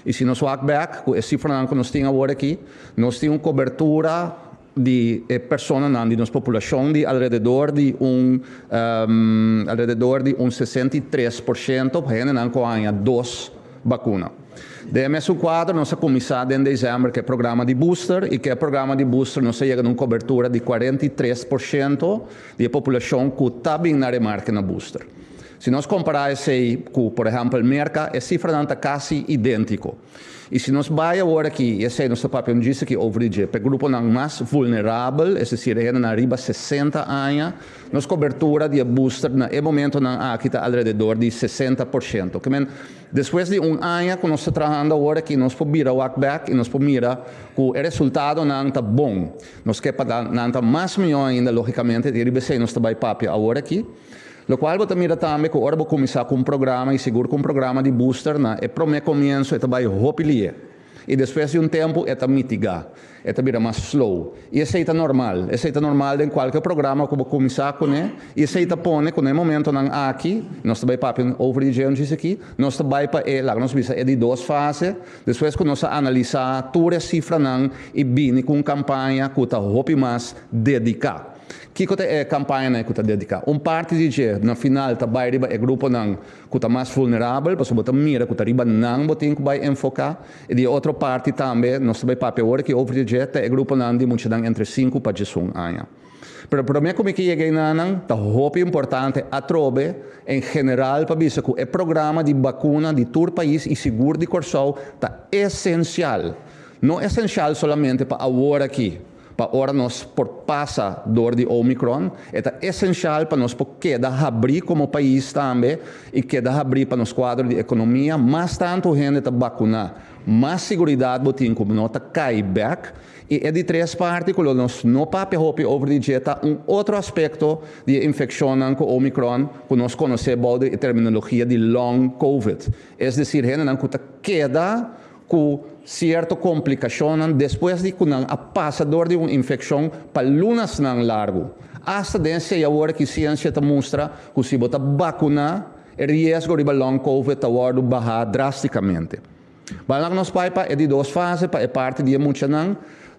E se nós vamos back, com a cifra que nós temos agora aqui, nós temos cobertura de pessoas na nossa população de alrededor de 63%, que não ganham 2 vacinas. Desse quadro, nós começamos em dezembro que é o programa de booster e que o programa de booster nós chega a uma cobertura de 43% da população que está bem na remarca na booster. Se nós compararmos com, por exemplo, o mercado, a cifra está quase idêntica. E se nós vamos agora aqui, esse é nosso papel, disse que o grupo mais vulnerável, é decir, na arriba 60 anos, nossa cobertura de booster, no momento, aqui está alrededor de 60%. Depois de ano que nós estamos trabalhando agora aqui, nós podemos mirar o back e nós podemos mirar que o resultado não está bom. Nós queremos não mais melhor ainda, logicamente, de arriba nós estamos papel agora aqui. Lo qual você mira também que agora vou começar com um programa e seguro com um programa de booster, e para o começo é vai ropilir. E depois de tempo é mitigar, é vira mais slow. E esse é normal, em qualquer programa que vou começar com ele, e esse é põe com o momento aqui, nós vai para over the diz aqui, nós vai para lá, nós visa é de 2 fases, depois que nós analisar toda a cifra e bem com campanha que está mais dedicada. Que é a campanha que está dedicada? Parte de no final vai riba é grupo que está mais vulnerável, porque você mira que está riba não botem que vai enfocar, e de outra parte também nós vai para agora que over the é grupo de muitos entre 5 para 11 anos. Para mim, como que cheguei está muito importante a trobe em geral para ver que o programa de vacuna de todo o país e seguro de Kosovo está essencial. Não é essencial somente para agora aqui. para ora nós por passa dor de Omicron, é essencial para nós quedar abrir como país também e quedar abrir para nos quadro de economia, mas tanto gente está vacinar, mais segurança botin como nota cai back. E é de três partes que nós não podemos over digeta outro aspecto de infecção com Omicron que nós conhecemos a terminologia de long COVID. É decir, gente que queda com certa complicação depois de que a passador de uma infecção para lunas não largo. Hasta desse agora que a ciência mostra que se você vacinar, o risco de long COVID vai baixar drasticamente. Mas nós paipa é de duas fases, é parte de muitos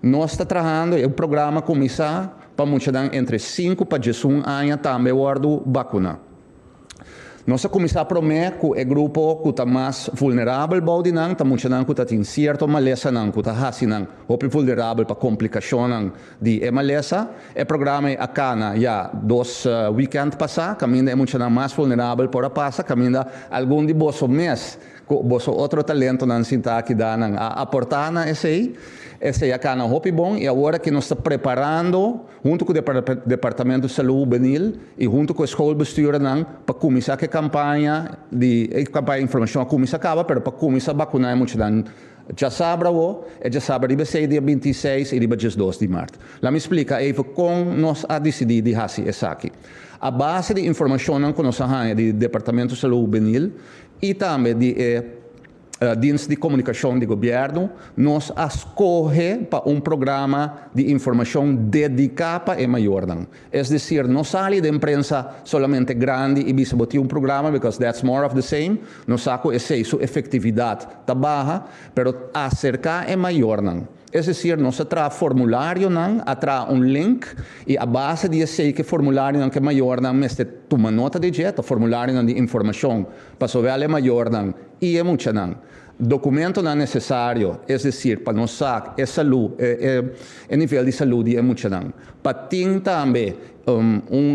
nós estamos trabalhando em um programa começar para muitos entre 5 para 11 anos também guardo vacuna. Nós começar a prometer que o grupo que está mais vulnerável body nang, está muitos que tem certo maleza nang, que está hasinang, ou vulnerável para complicação de maleza. O programa é acana já 2 weekend passar, caminha é muitos mais vulnerável para passar, caminha algum de vosso mês, vosso outro talento não se está aqui dando a aportar na esse é a cana hopi bom e agora que nós estamos preparando junto com o Departamento de Saúde Juvenil e junto com a Escola Bestuur para começar a campanha de informação a começar acaba, mas para começar a vacinar muito já sabe riba 6 dia 26 e riba 2 de março. Lá me explica even como nós a decidir de fazer isso aqui. A base de informação que nós temos do Departamento de Saúde Juvenil e também de dienst de comunicação do governo, nós escolhe para programa de informação dedicado para o maior. É decir, não sai da imprensa solamente grande e bisa botar programa, because that's more of the same. Nós saco sua efetividade está baixa, pero acerca é maior. É decir, nós traz formulário, traz link e a base de esse que formulário que é maior, mas toma nota de jeito, formulário de informação para saber é maior e é muito documento não é necessário, é decir, para nós saber saúde, nível de saúde é muito para ter também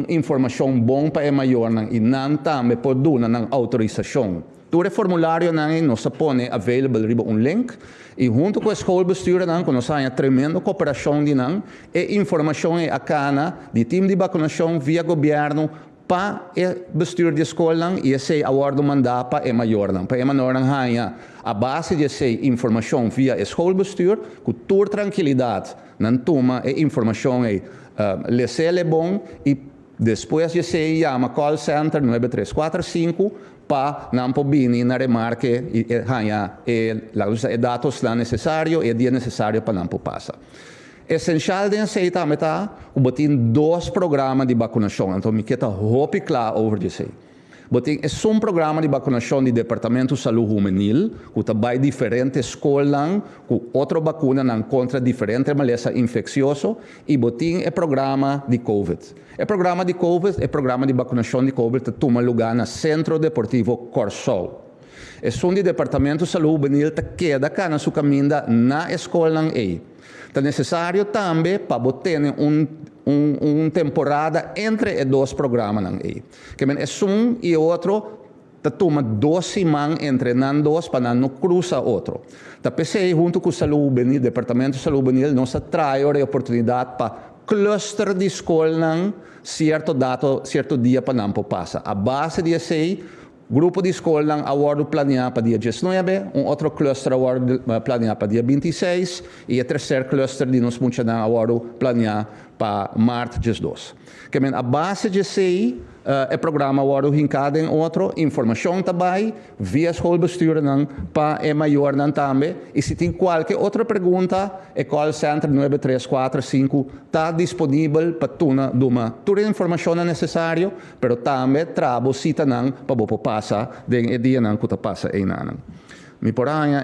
informação bom para é maior e não também por dar autorização. Todo formulário nós põe available link e junto com a escola bestuur que nós temos tremenda cooperação e informação é a cana de time de vacinação via governo para o bestuur de escola e esse acordo mandar para o maior. Para o maior a base de essa informação via escola bestuur com toda tranquilidade não toma a informação é é bom e depois de se chama call center 9345 para não pobini na remarque e os dados lá necessários e dia necessário para não passa. Essencial de ser também tem 2 programas de vacinação, então me queda hope claro over isso. É programa de vacinação do Departamento de Saúde Juvenil, que trabalha diferentes escolas, com outra vacuna contra diferentes malezas infecciosas, e tem o programa de COVID. O programa de COVID, o programa de vacinação de COVID, toma lugar no Centro Deportivo Corsol. É do Departamento de Saúde Juvenil que queda cá na sua caminha na escola. É necessário também para ter uma temporada entre os 2 programas. Que é e outro, toma 2 semanas entre nós 2 para não cruzar outro. Pensei junto com o Departamento de Saúde Juvenil, nós traz a oportunidade para cluster de escola certo dia para não passar. A base de esse grupo de escola agora planeado para dia 19, outro cluster agora planeado para dia 26 e o terceiro cluster de nós agora planeado para março 12. Que a base de esse o programa agora hincado em outro informação também via escola bestuur para é maior também e se tem qualquer outra pergunta o call center 9345 está disponível para toda a informação necessária, mas também trabo cita para você passar de dia que passa em me porém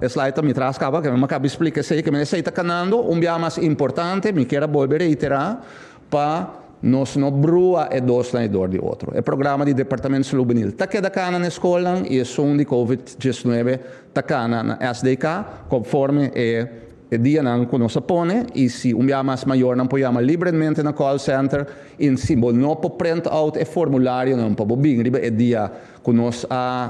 slide me traz acaba que me acaba explicar sei que me está canando dia mais importante me quero volver a reiterar para nós não brua é 2 na dor de outro. O programa de Departamento de Saúde Juvenil está queda cana na escola e é de Covid-19 está cana na SDK conforme e dia não que nós põe, e se dia mais maior não podemos livremente na call center, e se não pode print out o formulário, não pode vir, e dia que nós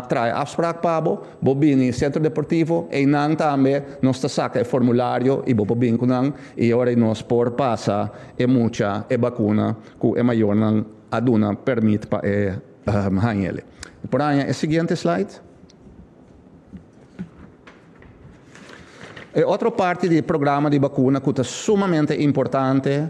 traz afspraak para bobin no centro deportivo, e não também nós saca o formulário, e bobin com não, e agora nós por passar e muita e vacuna, que é maior não aduna permite para ele. Por aí, o seguinte slide. E outra parte do programa de vacuna que é sumamente importante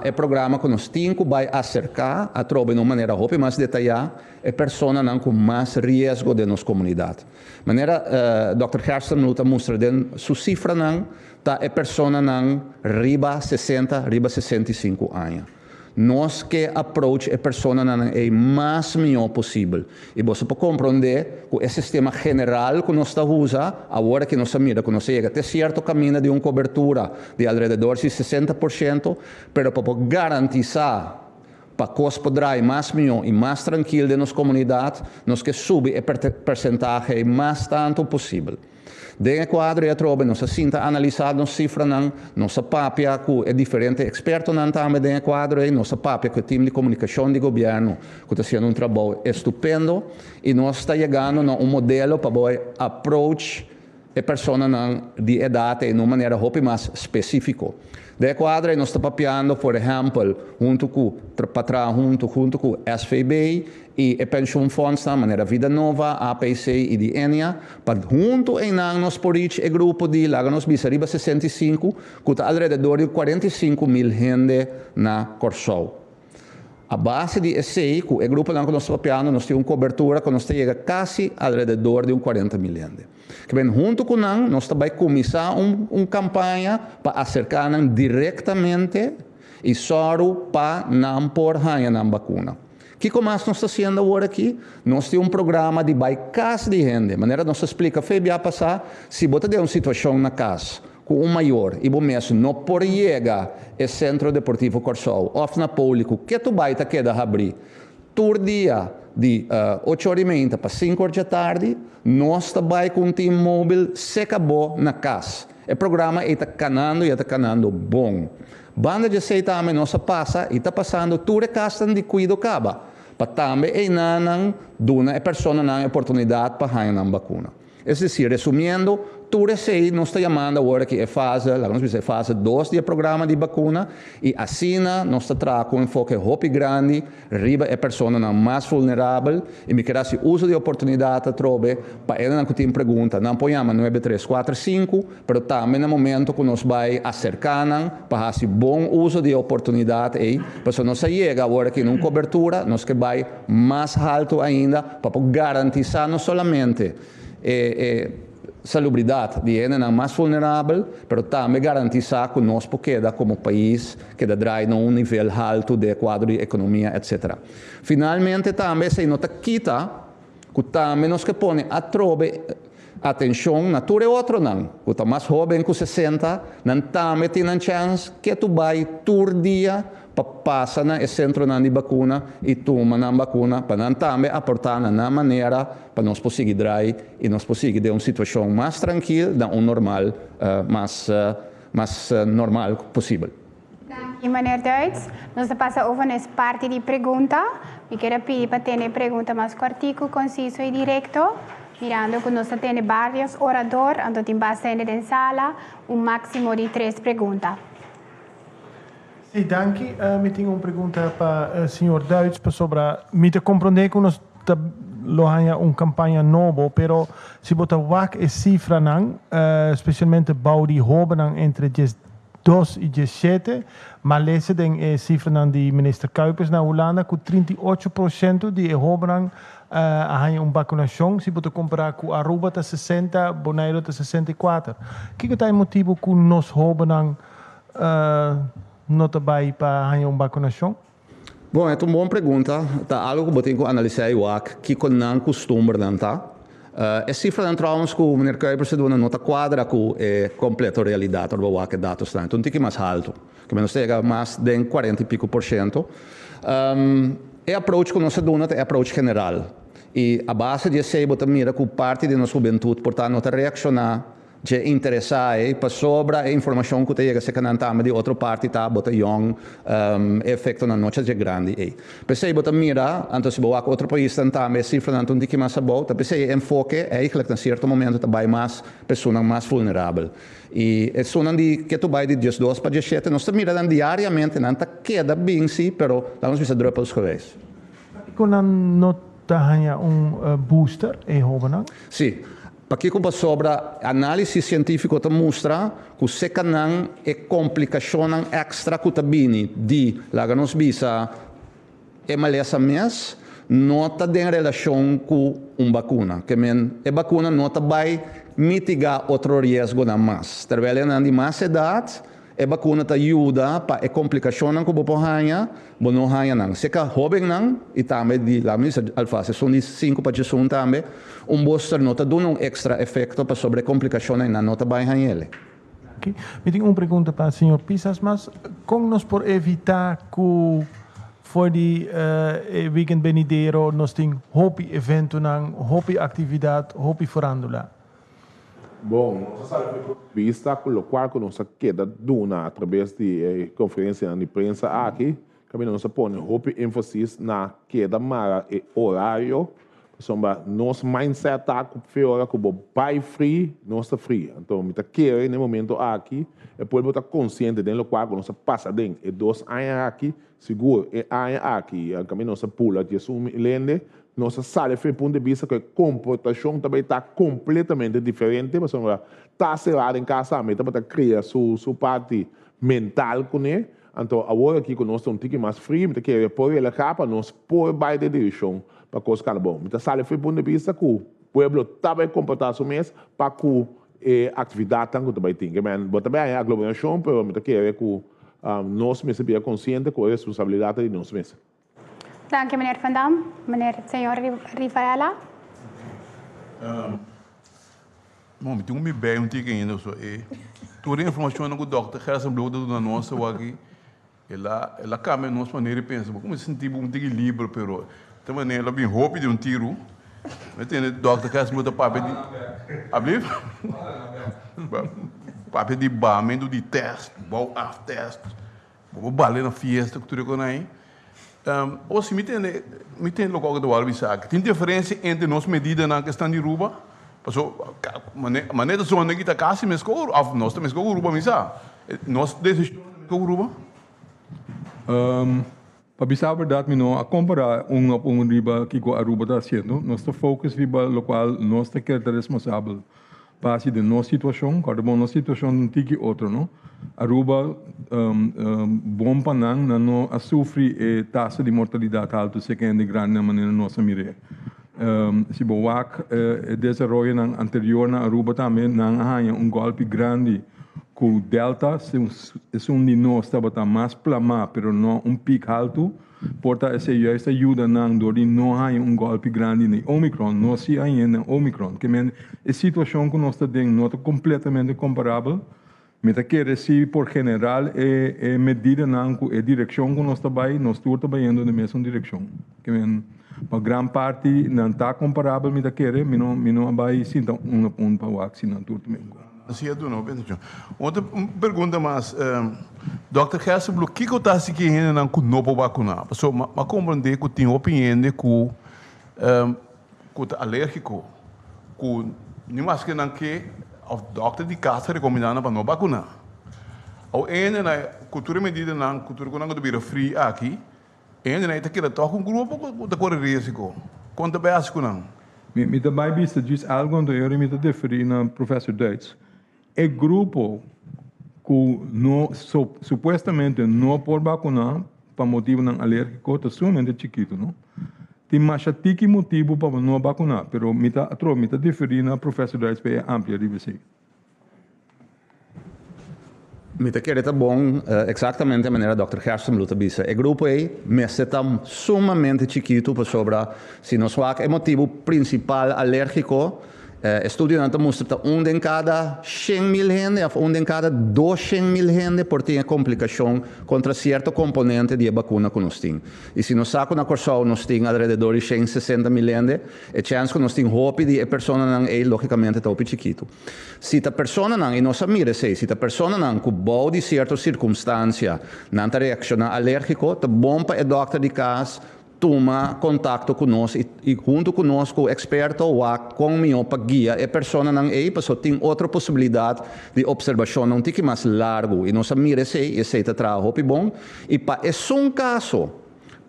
é o programa que nós temos que acercar a trobe de uma maneira mais detalhada a pessoa com mais risco de nossa comunidade. De maneira, Dr. Hersten mostra sua cifra a pessoa riba 60, riba 65 anos. Nós que approach a pessoa é mais melhor possível. E você pode compreender que o sistema general que nós estamos usando, agora que nós mira, que nós chega até certo caminho de uma cobertura de alrededor de 60%, mas para garantizar para que nós podermos mais melhor e mais tranquilo de nossa comunidade, nós que subir o percentagem mais tanto possível. Dentro do quadro, eu trouxe nossa cinta analisada, nossa cifra, nossa papia, que é diferente, experto também dentro do quadro, e nossa papia, que é o time de comunicação do governo, que está fazendo trabalho estupendo, e nós estamos chegando a modelo para approach a pessoa de idade de uma maneira mais específica. De quadro, nós estamos papiando, por exemplo, junto com o SVB e a Pension Funds, de maneira Vida Nova, APC e de Enia, para junto em nós por o grupo de Laganos Bissariba 65, que está alrededor de 45 mil gente na Corsol. A base de esse, o grupo que nós estamos papiando, nós temos uma cobertura que nós chega quase alrededor de 40 mil gente. Que bem, junto com nós também começar uma campanha para acercar diretamente e só para não pôr na vacuna. O que mais nós estamos fazendo agora aqui? Nós temos um programa de casa de gente. De maneira, nós explica, Febia, passar, se você tem uma situação na casa, com um maior, e você não pode chegar ao Centro Deportivo Corsol, ou na público, que tu vai quedar abrir? Todo dia, de 8h30 para 5h da tarde, nós também com um time móvel se acabou na casa. O programa está canando bom. Banda de aceita também nós passa e está passando toda a casa de cuido acaba. Para também não dar a pessoa a oportunidade para ganhar a vacuna. É decir, resumindo, tudo isso nós estamos chamando agora que é fase 2 do programa de vacuna e assim nós estamos com um enfoque grande, riba a pessoa mais vulnerável e me quero uso de oportunidade a trobe para ela que tem pergunta, não ponhamos 9345, mas também no momento que nós vai acercar para fazer bom uso de oportunidade e para nós chega agora que numa cobertura, nós que vai mais alto ainda para garantizar não somente salubridade de gente mais vulnerável, mas também garantizar que nós podemos, como país, que dá um nível alto de quadro de economia, etc. Finalmente, também se nota quita, que também nós que põe a trobe atenção na tua outro não, que está mais jovem que 60, não também tem a chance que tu vai todo dia para passar no centro de vacuna e toma na vacuna para não também aportar na maneira para nós conseguir drive e nós conseguir ter uma situação mais tranquila, da um normal, mais normal possível. E meneer Duits, nós passamos over nessa parte de pergunta. Eu quero pedir para ter pergunta mais curtico, conciso e direto. Mirando que nós temos vários oradores, então tem bastante em sala, máximo de 3 perguntas. Sim, danke. Eu tenho uma pergunta para o senhor Duits sobre me compreender que nós temos uma campanha nova, mas se você vê a cifra, especialmente bau de jovens entre 2 e 17, mas lezen a cifra do minister Kuipers na Holanda, que 38% de jovens há uma vacinação, se você comparar com Aruba, está 60, Bonaire, está 64. Que é o motivo que nós jovens não trabalham para uma vacinação? Bom, é uma boa pergunta. Tá algo que eu tenho que analisar que não costuma não tá. A cifra de trouwens que o meneer Kuipers se doa nota quadra que é completa realidade ou que dados estão. Então tem que mais alto, que menos chega mais de 40 e pico por cento. É approach que nós dona é approach general. E a base de esse bota mira que parte de nossa juventude, portanto, nota reaccionar je interessai para sobra a informação que chega se canantama de outra parte tá bota young efeito na noite é grande aí pensei bota mira antes se boa outro país também cifra não tem que mais bota pensei enfoque eigenlijk na certo momento também mais pessoas mais vulnerável e é só não de que tu vai de 2 para 17 nós mirando diariamente não tá queda bem sim pero vamos ver druppels geweest Quando não tá booster é hobenang sim Porque como sobre análise científica te mostra que se canang é complicação extra que te bini de laga nos bisa é malesa mes não tá em relação com vacuna que men a vacuna não tá vai mitigar outro risco na mais trabalhando de mais idade a vacuna te ajuda para a complicação que você ganha, você não ganha não. Se que jovem não, e também de lá mesmo alface são de 5 para 1 também, booster não te dá extra efeito para sobre a complicação e não te vai ganhar ele. Okay. Eu tenho uma pergunta para o senhor Pisas, mas como nós por evitar que voor die weekend venidero nós tem hopi evento não, hopi atividade, hopi verandula. Bom, vista com o qual nós queda duna através de conferência de imprensa aqui, que nós põe hope ênfase na queda mara e horário, sombra nosso mindset tá com hora que o pai free, nós está free. Então, me tá querendo no momento aqui, e depois botar consciente do qual nós passa dentro e 2 anos aqui, seguro e anos aqui, a caminho nós pula de assumir lende. Nossa sala foi ponto de vista que a comportação também está completamente diferente, mas está selado em casa, mas para criar sua parte mental com ele. Então, agora aqui que nós estamos um pouco mais frio, mas que por ele capa, nós por vai de direção para coisa que bom. Mas a sala foi ponto de vista que o povo também comporta-se mesmo para que a atividade também tem. Mas também é a aglomeração, mas que nós mesmos somos conscientes com a responsabilidade de nós mesmos. Dank je, meneer Van Dam. Meneer senhor Rivarela. Bom, eu me bem um tico ainda. Toda a informação que o Dr. Gerson Blue do nosso aqui, ela cambia a nossa maneira de pensar. Como se sentir um tico livre, pero de maneira ela bem roupa de um tiro. Mas tem o Dr. Gerson Blue da papel de... Abrir? Papel de bamento de teste, bom af teste, bom balé na fiesta que tudo com aí. Ou se me tem local que eu vou tem diferença entre nossas medidas na questão de ruba? Porque maneira só que está quase mais caro, nós também caro ruba misa. Nós decisão caro ruba? Para dizer a verdade, não a comparar riba que a ruba está fazendo, nós estamos focados riba local, nós estamos responsável para de nossa situação, cada uma nossa situação não tem que outra, não? Aruba bom para não sofre taxa de mortalidade alta se que é de grande maneira nossa mire. Se boak desenvolve na anterior na Aruba também não há golpe grande com delta se de nós estava mais plama, pero não pico alto. Porta essa ajuda não dori não há golpe grande nem Omicron, não se há ainda Omicron, que a situação que nós estamos não é completamente comparável. Mas que se por general é medida não é direção que nós estamos trabalhando na mesma direção. Que uma grande parte não está comparável, mas que não vai sinta ponto para o vacina também. Assim é do não, penso. Outra pergunta mais, Dr. Gerson Blue, o que está se querendo não com novo vacuna? Porque mas compreender que tem opinião de que alérgico, que não mais que não que o doctor de casa recomendando para não vacinar. Ou ainda na cultura medida na cultura que não do free aqui, ainda na que toca grupo da correr risco. Quanto básico não? Me também visto diz algo onde eu me referi na professor Duits. É grupo que supostamente não pode vacinar para motivo não alérgico, está sumamente chiquito, não? Tem mais que motivo para não vacinar, pero me está diferindo na professor Duits para amplia de você. Me está querendo bom, exatamente a maneira Dr. Gerson Blue disse. O grupo aí, mas está sumamente chiquito para sobre se não é motivo principal alérgico Estudio não mostra em cada 100.000 gente, ou em cada 200.000 gente por ter complicação contra certo componente de vacuna que nós temos. E se nós sacamos na corção, nós temos alrededor de 160.000 gente, a chance que nós temos hope de a pessoa não é logicamente tão chiquito. Se a pessoa não, e nós mira se a pessoa não, com boa de certa circunstância, não reacciona alérgico, é bom para o doutor de casa toma contato conosco e junto conosco o experto ou comigo para guiar a pessoa não é para tem outra possibilidade de observação não tem que mais largo e nós mira se esse trabalho bom e para esse caso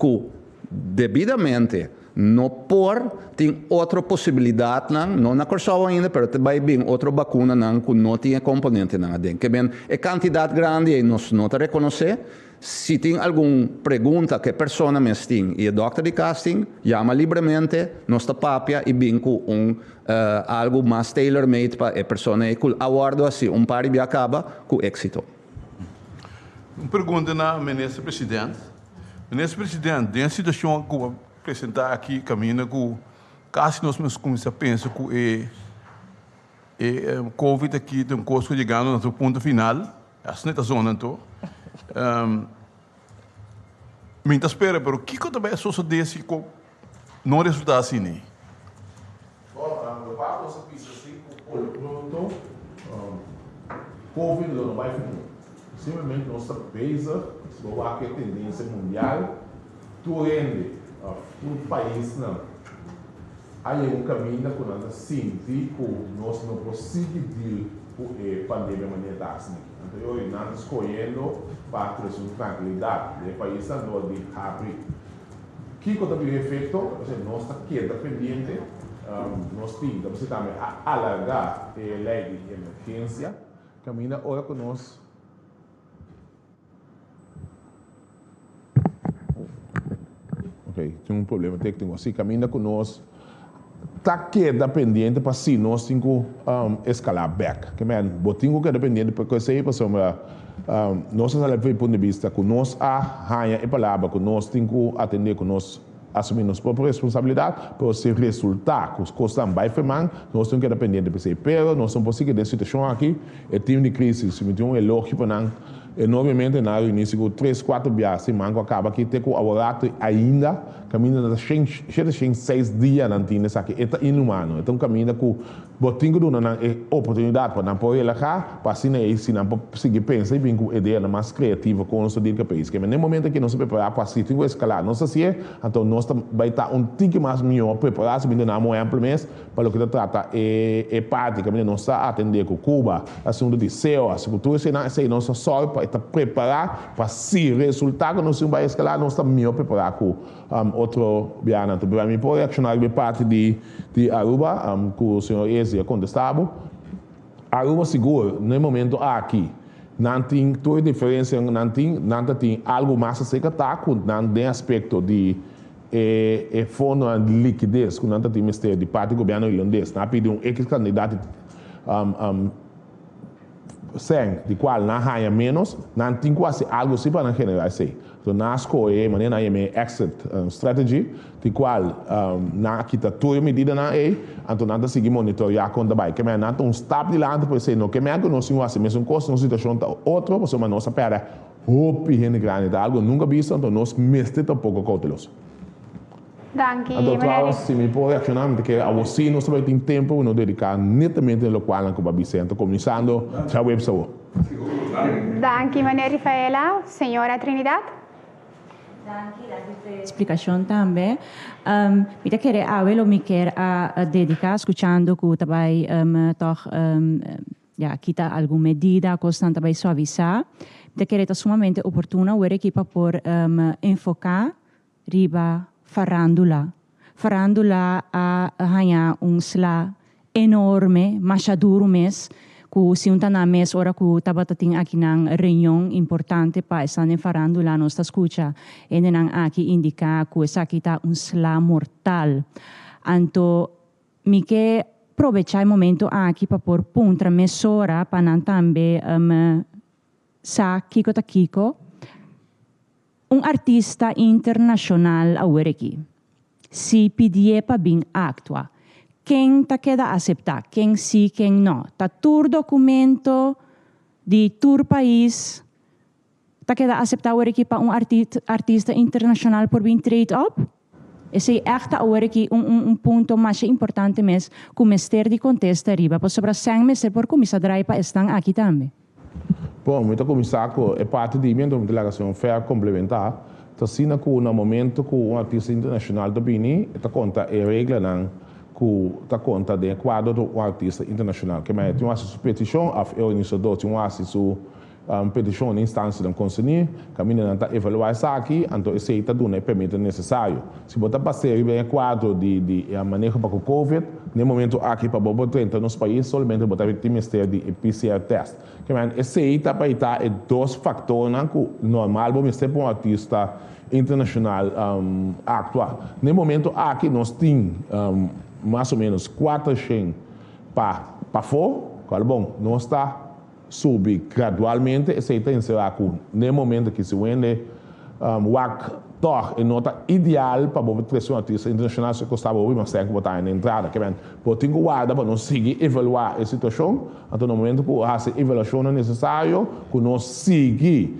que devidamente não por tem outra possibilidade não na corção ainda mas vai bem outra vacuna não que não tem componente não dentro que bem é quantidade grande e nós não te reconhecer. Se tem alguma pergunta que a pessoa me tem e o doutor de casting, chama livremente, nossa papia e vem com algo mais tailor-made para a pessoa e que aguardo assim, par de acaba com êxito. Uma pergunta na ministro presidente. Ministro presidente, dentro da situação que eu apresentar aqui, caminho com quase nós começamos a pensar que o Covid aqui tem um custo chegando no seu ponto final, assim é a zona então. Minta espera, pero o que também é só desse que não resulta assim, né? Covid não vai ficar. Simplesmente nossa pesa, se não há tendência mundial, tu rende o país não. Aí um caminho que nós sentimos, nós não conseguimos com a pandemia maneira assim. Então, eu não escolhendo para trazer tranquilidade. O país andou de abrir. O que também é feito? Nós estamos pendente, nós temos também alargar a lei de emergência. Caminha hora que nós tem problema técnico assim, caminha com nós está dependente para si nós temos escalar back. Que men, botinho que dependente porque sei para somar nós não leva ponto de vista que nós arranha e palavra que nós temos atender que nós assumir nossa própria responsabilidade para se resultar que os custos vai firmar nós temos que dependente para si. Pero nós não podemos seguir situação aqui é time de crise se me tem elogio para não enormemente na início com 3-4 dias se manco acaba aqui ter com laboratório ainda caminha das 6 dias não tinha isso aqui é inumano então caminha com botinho do na oportunidade para não poder relaxar para assim aí se não conseguir pensar e bem com ideia mais criativa com o nosso dia país que no momento que nós se preparar para assim tem que escalar não sei se é então nós vai estar tique mais melhor preparado se não há amplo mês para o que trata é parte que nós está atender com Cuba assunto de céu a cultura se não só para preparar para se resultar que nós vai escalar nós estamos melhor preparados com outro biano então para mim pode reaccionar de parte de Aruba com o senhor Ezia contestava Aruba seguro no momento aqui não tem toda diferença não tem algo mais a ser que não tem aspecto de fundo de liquidez que não tem mistério de parte do governo irlandês não pediu ex-candidato sem de qual não ganha menos, não tem quase algo assim para generalizar. Então, nós escolhemos maneira exit strategy, de qual não quita toda medida na então nós seguimos monitorar quando vai. Que não tem stop de lá depois não que me nós temos assim mesmo coisa, uma situação outra, mas nossa pera hope gente grande, algo nunca visto, então nós mestre um pouco cauteloso. Danke. Então, se me pode reaccionar, porque a você não vai ter tempo para dedicar netamente ao qual não vai Vicente, começando a website. Danke, Maria Rafaela. Senhora Trinidad. Danke per explicação também. Eu queria avelo me quer a dedicar escutando que também toch kita alguma medida constante também suavizar. Eu queria sumamente oportuna o equipa por enfocar riba farándula a ganhar sla enorme, machaduro mes, que se na mes ora que estava tendo aqui na reunião importante para estar em farándula nossa escuta e não aqui indicar que essa aqui está sla mortal. Então, me que aproveitar o momento aqui para pôr puntra mesora para não também sa Kiko artista internacional a aqui. Si pedia para bem actua. quem tá queda aceitar, quem sim, quem não. Tá tur documento de tur país tá queda aceitar o que para artista internacional por vir trade up. Esse é echt agora que ponto mais importante mesmo, que o mestre de contexto arriba, para sobre sang mestre por começar a drive para estar aqui também. Bom, muito começar com é parte de minha delegação fair complementar. Tá sina que no momento que um artista internacional do Bini, tá conta é regra não que tá conta de quadro do artista internacional, que mais tem uma petição a organizador tem uma petição na instância do conselho, caminho não tá evaluar isso aqui, então esse está dando permite necessário. Se botar parceiro bem quadro de manejo para o COVID, no momento aqui para bobo 30 nos países somente botar o ministério de PCR test. Que mais esse está para estar é dois fatores que normal vamos ter para um artista internacional actuar. No momento aqui nós temos mais ou menos 400 para fora, claro bom, nós está subir gradualmente, esse está encerrar no momento que se vende o actor é nota ideal para o trazer um artista internacional se custava ouvir, mas tem que botar na entrada, que bem, por tem que guardar para nós seguir evaluar a situação, então no momento que essa avaliação é necessário, que nós seguir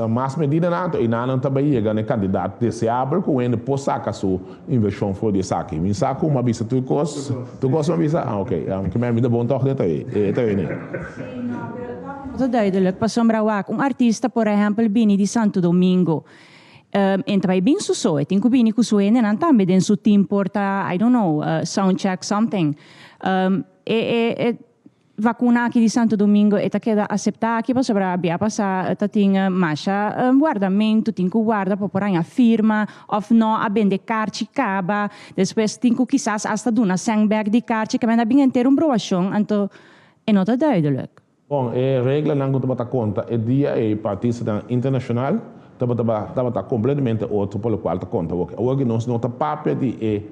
mais medidas e não também chega no candidato desejável que ainda possa sacar sua inversão for de saque. Me saco uma visa tu gosta uma visa? Ah, ok. Que me dá bom toque aí. Muito duidelijk, para sombra artista, por exemplo, Bini de Santo Domingo. Entra bem susso, e tem que Bini com sua não também den su team porta, I don't know, sound check something. Vacuna aqui de Santo Domingo e tá queda aceitar aqui para sobre a passar tá tinha marcha guardamento tem que guarda para porém a firma of não a vender carte caba depois tem que quizás hasta duna sandbag de carte que vai bem inteiro broação então é não tá duidelijk. Bom, a regra não conta para conta é dia é partida internacional tá completamente outro pelo qual tá conta hoje nós não tá papel de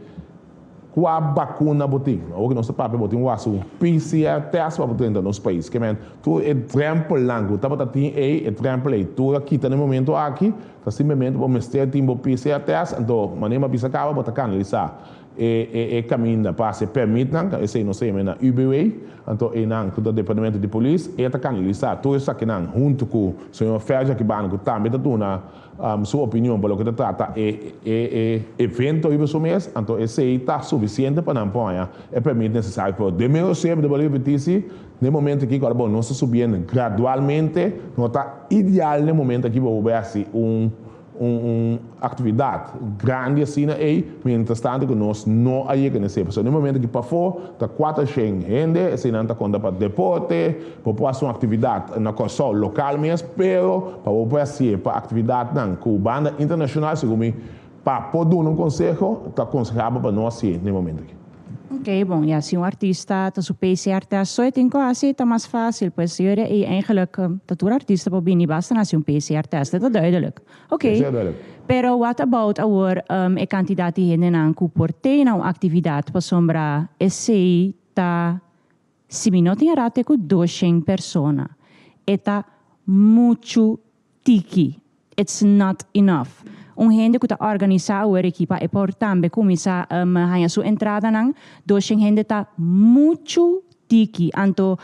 qual vacuna botem? Hoje nós papel botem o aço PCR teste para botar nos países. Que men tu é trampo lango, tá botando é trampo aí. Tu aqui tá no momento aqui, tá simplesmente para mostrar tempo PCR teste, então maneira bisa acaba botar canalizar. Caminho para se permite não, esse não sei na UBA, então é não do departamento de polícia é tá canalizar. Tu isso aqui não junto com o senhor Ferja que banco também tá dando sua opinião para o que trata evento isso mesmo, então esse está suficiente para não apoiar, permite necessário para demorar sempre de Bolívia BTC, no momento que agora bom nós subindo gradualmente, não está ideal no momento que vou ver assim atividade grande assim aí, mientras tanto que nós não aí que nesse no momento que para fora tá 400 gente, assim não tá conta para deporte, para fazer uma atividade na costa local mesmo, pero para fazer para atividade não cubana internacional, segundo para poder um conselho, tá aconselhável para nós assim no momento aqui. Ok, bom, ja, se artista tá su PCR test só tem que assim tá mais fácil, pois eu é eigenlijk tá tu artista para bem basta na PCR test, tá duidelijk. Ok. Pero what about our candidato hene nan ku portei na atividade para sombra esse tá se minutos em rate com 200 pessoas. Eta muito tiki. It's not enough. Gente que está organizado a equipa e por também começar a sua entrada nang 200 gente está muito tiki. Então,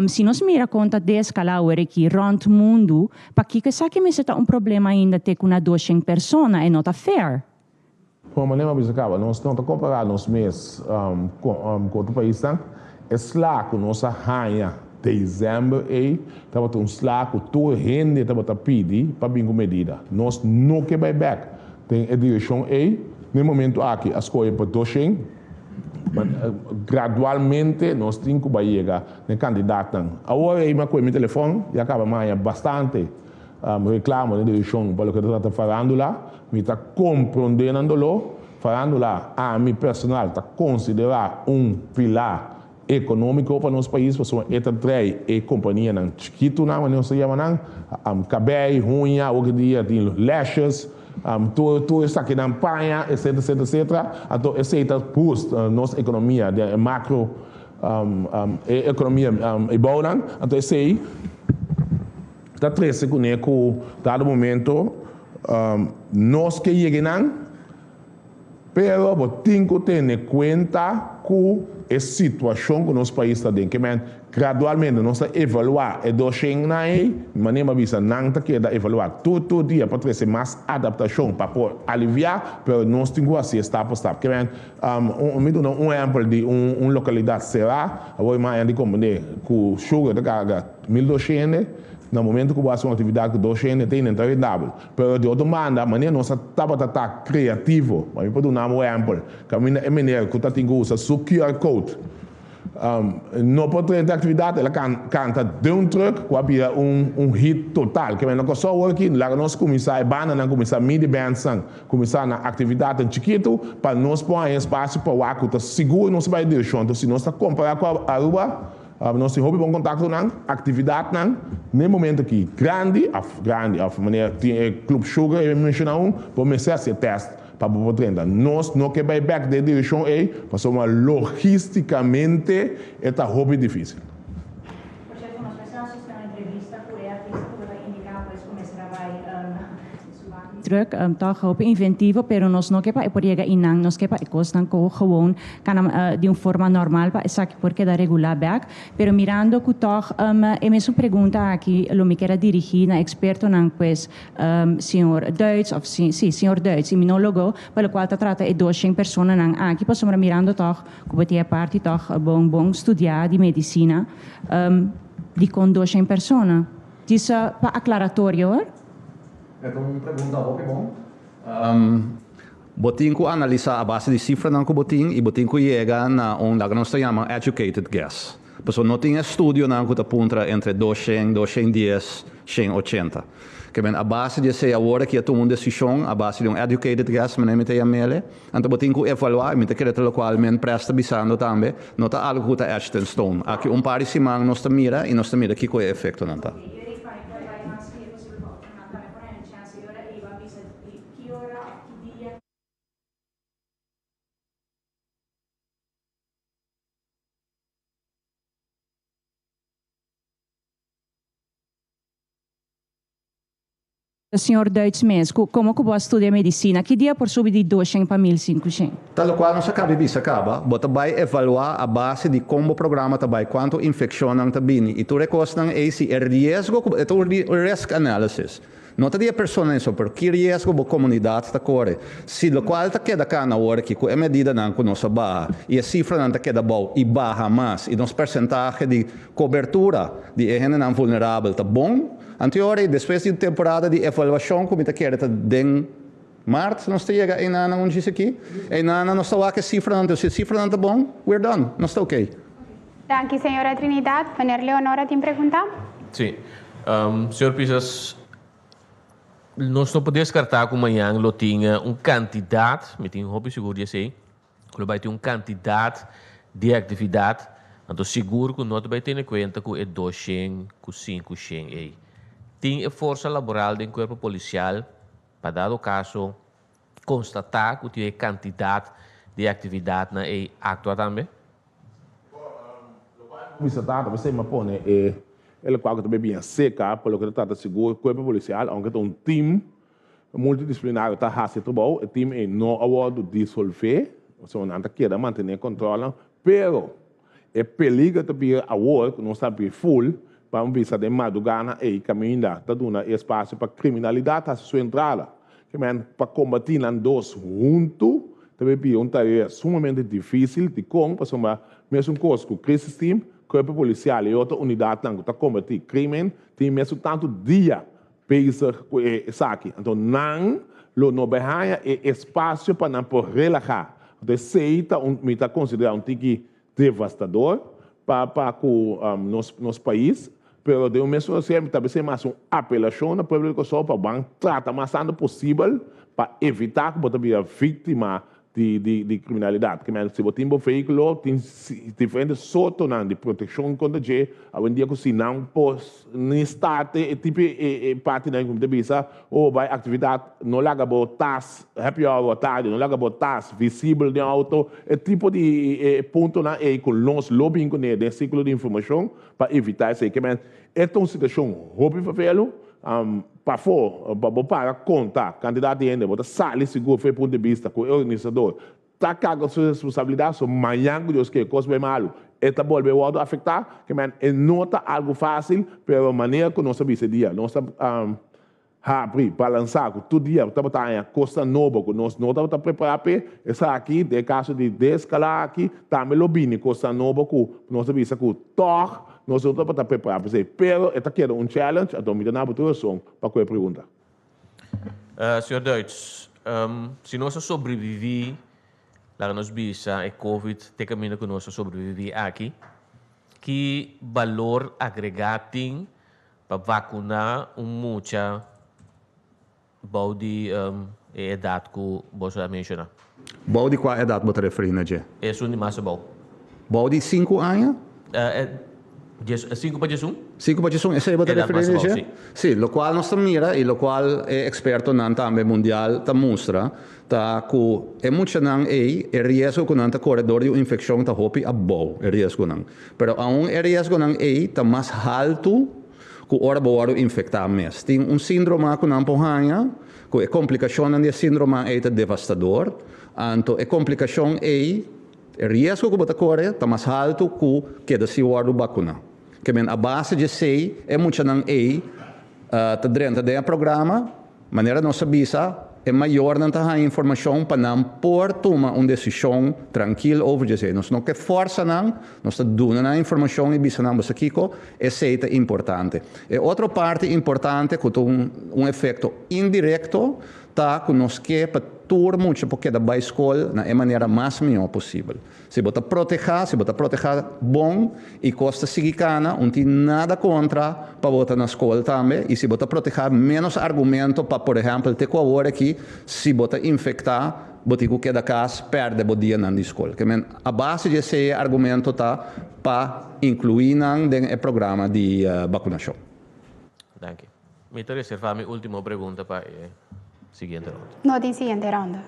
se nós mira conta de escalar aqui rond mundo, para que sabe que está problema ainda ter com 200 pessoas e não está fair. Bom, mas não acaba. Nós não comparando os meses com outro país, é lá que nós arranha dezembro aí, estava um slaco, toda gente estava pedir para vir com medida. Nós não que vai back. Tem a direção aí, no momento aqui, as coisas para 200, gradualmente nós temos que chegar no candidato. Agora aí, uma coisa, meu telefone, e acaba mais bastante reclamo na direção para o que está falando lá, me está compreendendo, falando lá, a mim personal está considerar pilar econômico para nosso país, porque esta três companhia não chiquito não, não se chama não, cabelo, unha, hoje dia tem lashes, tudo isso aqui na panha, etc. Então esse está posto nossa economia, de macro economia e boa, então esse aí está três com dado momento nós que chegamos, pero tenho que ter em conta com a situação que o nosso país está dentro. Que gradualmente nós estamos evaluar e do Schengen aí, maneira visa não está querendo evaluar todo dia para trazer mais adaptação para aliviar, mas nós temos assim step por step. Que me dá exemplo de uma localidade será, agora mais de como com o sugar da carga 1.200. No momento que você uma atividade que docente tem rentável, mas de outra maneira nós estamos criativo. Mas para dar um exemplo, que a maneira que está tendo usa o QR code, não pode ter atividade, ela canta de um truque, que havia hit total. Que não só working, lá nós começar a banda, não começar a midi band, começar na atividade em chiquito, para nós pôr espaço para o arco, seguro, não se vai deixar. Então, se nós está comparando com a Aruba, nós temos bom contato com atividade no momento aqui grande, a maneira tem Clube Sugar eu mencionei para começar esse teste para poder treinar. Nós não queremos back de direção aí, porque logisticamente é hobby difícil. Por cierto, nós precisamos fazer uma entrevista com o artista que vai indicar para começar druk toch op inventivo, pero nos no kepa e poriega inang nos kepa e costan ko gewoon kan de uma forma normal pa esa que porque da regular back, pero mirando que toch e me su pregunta aqui lo me quero dirigir na experto nang pues senhor Duits of senhor Duits, imunologo, pelo qual ta trata e 200 persone nang aqui possiamo mirando toch como tia parte toch bom studiar di medicina di con 200 persone. Disa pa aclaratorio. Então, uma pergunta bom. Botin ko analisa a base de cifra ng botin e botin ko chega na que nós chamamos educated guess. Porque não tem estudo na que apunta entre 200, 210, 180. Que a base de ser agora que toma uma decisão, a base de educated guess, mas não tem a mele. Então botin ko evaluar, mas que localmente presta bisando também, não tá algo que está etched in stone. Aqui par de semana nós mira e nós mira que o efeito não tá. Senhor Duits mesmo, como que você estuda medicina? Que dia por subir de 200 para 1.500? Tal qual não se acaba, você vai evaluar a base de como o programa está quanto infecção não está bem. E tu recostas esse risco, é o risk analysis. Não tem a pessoa nisso, porque risco a comunidade está corre. Se o qual está queda cá na hora que com a medida não conosco barra e a cifra não está queda bom e barra mais e nos percentagem de cobertura de gente não vulnerável está bom. Anterior, depois de temporada de avaliação, como está querendo em março, nós chega em nana onde isso aqui, em nana nós está que cifra não, se cifra não está bom, we're done, nós está ok. Danke, senhora Trinidad. Senhor Leonora, tem pergunta? Sim, senhor Pisas, nós não podemos descartar que amanhã não tinha candidato, me tinha hobby seguro de ser, que vai ter candidato de atividade, então seguro que não vai ter em conta que é 200, 500 aí. Tem a força laboral do corpo policial para dado caso constatar que tem candidato de atividade na atua também? Visitado, você me põe ele quase também bem seca, pelo que trata seguro, corpo policial, onde tem time multidisciplinar está fazendo trabalho, o time não pode dissolver, você não quer manter controle, pero é perigo também a work, não sabe full, para um visa de madrugada e caminhar, está dando espaço para criminalidade a sua entrada, que para combater os dois juntos, também é uma tarefa sumamente difícil de como, porque mesmo coisa com o crisis team, corpo policial e outra unidade que está combater crime, tem mesmo tanto dia para com isso aqui. Então, não vai espaço para não relaxar. Então, se está considerado um tique devastador para o nosso país, pero de mesmo sempre talvez ser mais uma apelação na população para tratar mais tanto possível para evitar que você seja vítima de criminalidade. Que se você tem um veículo, tem diferentes sortes de proteção contra isso. Hoje em dia, se não pode estar tipo parte da comunidade, ou vai atividade, não larga botas, happy hour tarde, não larga botas visível de auto, é tipo de ponto na com nós lobbying com o ciclo de informação para evitar isso. Que é uma situação hobby para vê-lo. Para contar, candidato de ainda, você sai seguro, foi ponto de vista com o organizador, tá carga sua responsabilidade, so amanhã Deus que coisa bem malo. Esta volve a afetar, que man, nota algo fácil, pero a maneira que nós sabemos esse dia, nós abrir, balançar, todo dia, estamos a costa nova, que nós não estamos preparados para essa aqui, de caso de descalar aqui, também lo bine, costa nova, que nós sabemos que tor, nós não estamos preparados para isso. Pero, esta aqui é challenge, então me dá uma solução para qualquer pergunta. Senhor Deutsch, se nós sobreviver, lá nos bisa a COVID, tem caminho que nós sobreviver aqui, que valor agregado tem para vacinar muita body idade que você mencionou? Bom de qual idade você refere, né? É um de massa bom. Bom de 5 anos? 5 para 1? 5 para 1, esse é o que você refere, né? Sim, o qual nós mira e o qual é experto na também mundial, ta mostra que é muito não é risco que não corredor de infecção ta hopi a bom, é risco não. Pero aún é risco não é ta mais alto que ora boa infectar mais. Tem síndrome que não porranha, que é complicação de síndrome é devastador, então é complicação é risco que você corre tá mais alto que da se guarda vacuna. Que a base de sei é muito não tá dentro do programa, maneira não sabia é maior não ter informação para não por tomar uma decisão tranquila over dizer. Nós não quer força não, nós dando a informação e bisa não você kiko, esse é importante. E outra parte importante que tem efeito indireto tá que nós quer para tur muito porque da by escola na maneira mais melhor possível. Se você proteger bom e costa sigicana, não tem nada contra para botar na escola também. E se você proteger menos argumento para, por exemplo, ter com a hora que se você infectar, você que da casa perde o dia na escola. A base desse argumento tá para incluir no programa de vacunação. Danke. Me interessa a minha última pergunta para seguinte ronda. No, tem seguinte ronda.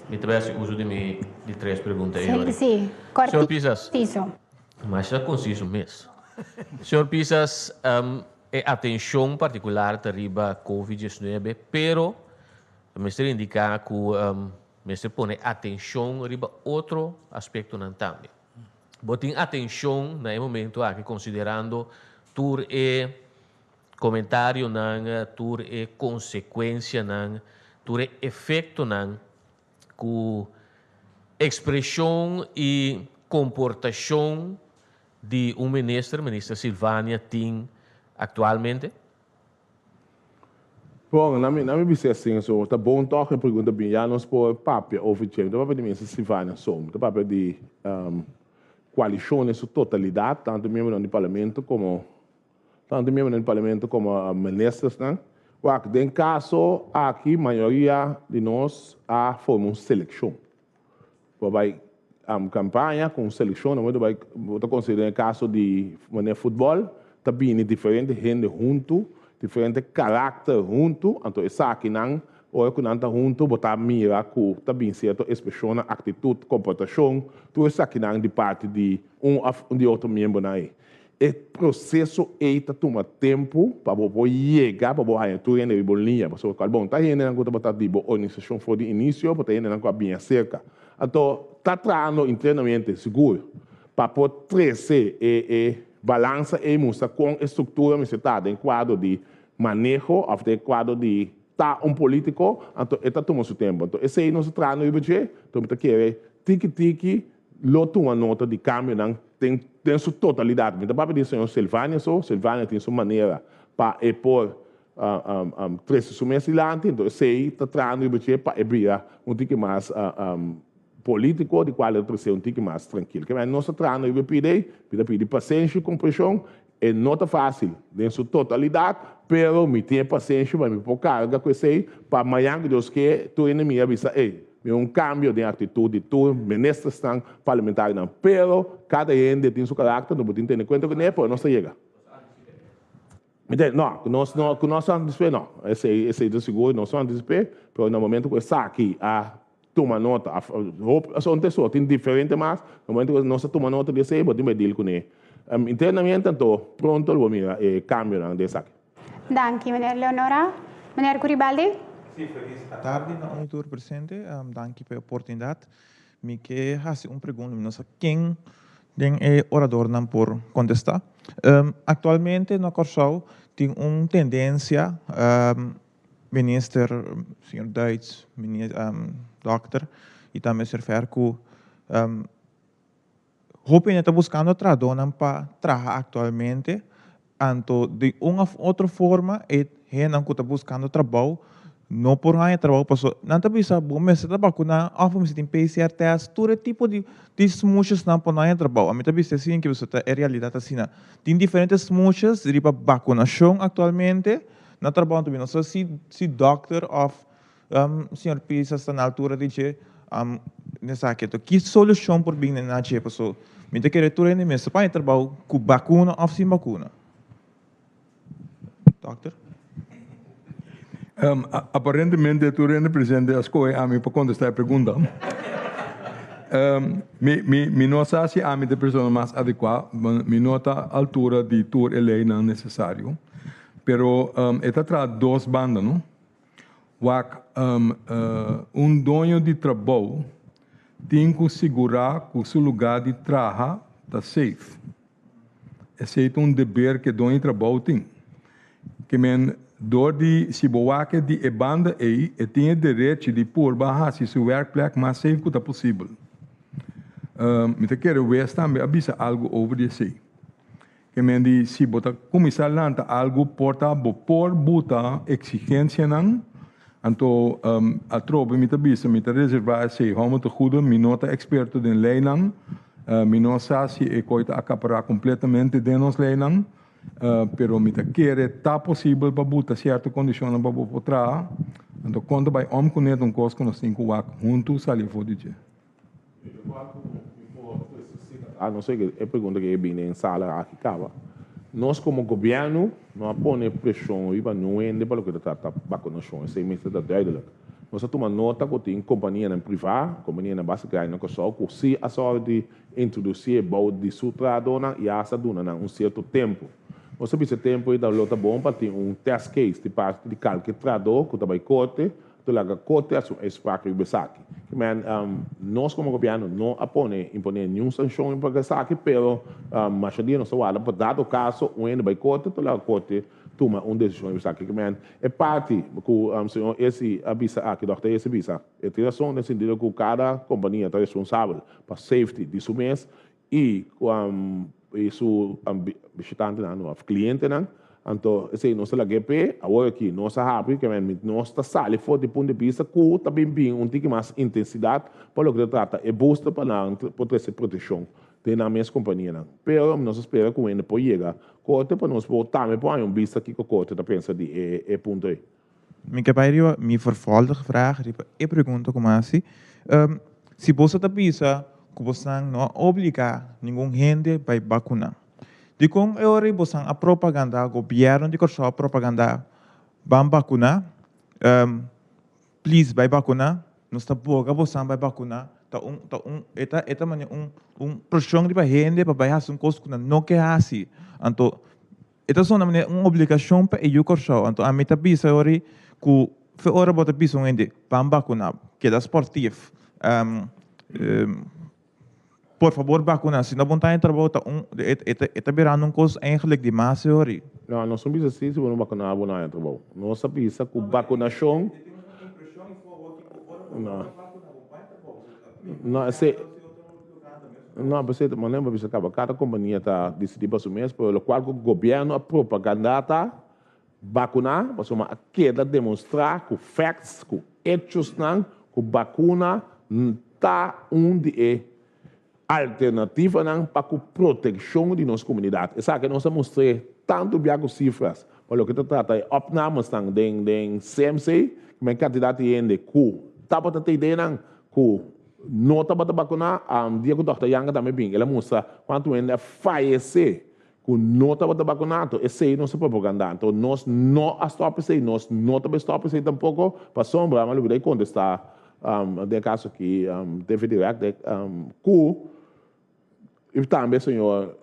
Me tivesse uso de 3 perguntas. Sim, corta. Senhor Pisas. Isso. Mas é conciso mesmo. Senhor Pisas, é atenção particular para COVID-19, pero me está indicando que me está põe atenção para outro aspecto também. Botem atenção no momento aqui considerando tur e comentário tur e consequência tur e efeito com expressão e comportação de ministra Silvânia tem atualmente? Bom, na minha visão assim, tá bom toque pergunta bem, já nós por papel oficial, tá papel de ministra Silvânia somos, tá papel de coalição na sua totalidade, tanto membros do parlamento como ministros, né? Em caso aqui, a maioria de nós formam seleção. Vai campanha com seleção, vai considerar caso de futebol, também diferente gente junto, diferente caráter junto, então essa aqui não, ou que não está junto, botar mira com também certa expressão, atitude, comportação, tudo isso aqui não de parte de de outro membro aí. O processo toma tempo para você chegar, para você tu ainda em linha, para você bom, tá ainda não botar de organização for de início, para ainda não bem cerca. Então, tá trazendo internamente seguro para poder crescer e balança e mostrar com estrutura está em quadro de manejo, ou em quadro de tá político, então está tomando seu tempo. Então, esse aí nós traz no budget, então está querendo tiki lo toma nota de câmbio tem sua totalidade. Então, para dizer o Silvânia tem sua maneira para pôr 3 meses lá, então sei está trazendo o budget para abrir tique mais político, de qual é um tique mais tranquilo. Que nós trazendo o pedir paciência e compreensão, é não fácil, em sua totalidade, pero me tem paciência, mas me pôr carga com isso aí, para amanhã que Deus quer, tu inimigo avisa, cambio de atitude, tu ministros estão parlamentares não, pero cada gente tem seu caráter, não pode ter em conta que nem é, não se chega. Não, nós anticipamos não, esse é de seguro, nós anticipamos, pero no momento que está aqui, toma nota, são pessoas, tem diferente mas, no momento que nós toma nota desse aí, pode medir com ele. Internamente, então, pronto, vou mirar cambio desse aqui. Danke, meneer Leonora. Meneer Guribaldi? Sim, feliz tarde, senhor presidente. Danke pela oportunidade. me que hace uma pergunta, não sei quem é orador não por contestar. Atualmente no Corsau tem uma tendência, minister, senhor Duits, doctor, e também Sr. Ferco, Hopen está buscando trabalhar para trabalhar atualmente, então de uma outra forma, não está buscando trabalho, não por aí trabalho, porque não está bisa bom, mas está vacuna, ou se tem PCR test, todo tipo de smushers não por aí trabalho. A mim está bisa assim que você é realidade assim, tem diferentes smushers de vacunação atualmente, na trabalho também, não sei se doctor of senhor Pisa está na altura de que nessa questão, que solução por bem na que pessoa, me te querer tudo mesmo, para trabalhar com vacuna ou sem vacuna, doctor? Aparentemente, tu representa a escola a mim para contestar a pergunta. Me não sei se a mim a pessoa mais adequada, me nota a altura de tour e lei não necessário, pero está traz duas bandas, não? Dono de trabalho tem que segurar que o seu lugar de trabalho está safe. Esse é dever que o dono de trabalho tem. Que door die siboake die e banda e tem direito de pôr barra se seu werkplek mais safe que possível. Me quero ver também avisa algo over isso. Que di se bota começar lanta algo porta por buta exigência não, então a tropa me avisa me reservar se como te goede me nota experto den lei não, me não sabe se e coita acaparar completamente de nos lei não. Pero me quer tá possível para botar certa condição para botar então quando vai com neto coisa que nós temos que juntos ali for dizer a não ser que é pergunta que é bem em sala aqui cava nós como governo não põe pressão e não ende para o que trata vacunação esse mês da duidelijk nós toma nota que tem companhia na privada companhia na base grande na só que se a sorte de introduzir balde de sutra dona e essa dona um certo tempo. Nós sabemos que tempo é da luta bom para ter test case de parte de qualquer trador que também corte, tu laga corte a sua espaço e besaque. Nós como governo não impõe nenhuma sanção para besaque, pero mas dia nós falamos para dado caso onde vai corte, tu laga corte toma decisão e besaque. É parte que senhor esse avisa aqui, doutor esse avisa, é tiração nesse sentido que cada companhia está responsável para safety de seu mês e isso visitante não, cliente não, então se nós lá GP, agora aqui nós sabemos que nós está sali fora de ponto de vista que também bem tique mais intensidade para o que trata é booster para ter essa proteção tem na minha companhia não, pero nós espera que o ende pode chegar, corte para nós voltar me põe vista aqui que o corte está pensa de é ponto aí. Me queria me vervolgende vraag, e pergunta como assim, se você está pensa que você não obriga nenhum gente para vacinar. De como é hora você a propaganda, o governo de Corsau propaganda, vamos vacinar, please vai vacinar, não está boa, você vai vacinar, eta pressão de para gente para vai fazer coisa que não quer assim, então esta é uma obrigação para o Corsau, então a meta pensa hora que foi hora bota pensa gente, vamos vacinar, que é esportivo. Por favor, vacuna. Se não botar em trabalho, está virando coisa eigenlijk de massa hoje. Não, nós não precisamos se não vacunar, bonar em trabalho. Nós sabemos que vacunação. Não, você não lembra que cada companhia está decidindo para o mês, pelo qual o governo a propaganda está vacunar, para uma queda demonstrar com facts, com hechos, que vacuna está onde é alternativa para a proteção de nossa comunidade. Essa que nós mostramos tanto bem cifras, para o que trata de opnames de CMC, que é candidato de que está para ter ideia que não está para vacinar, dia que o Dr. Yang também bem, ele mostra quanto ainda falece, que não está para vacinar, esse aí não se propaganda. Então, nós não stop isso, nós não estamos stop isso tampouco, para sombra, mas eu vou contestar, de caso que teve direto, que e também, senhor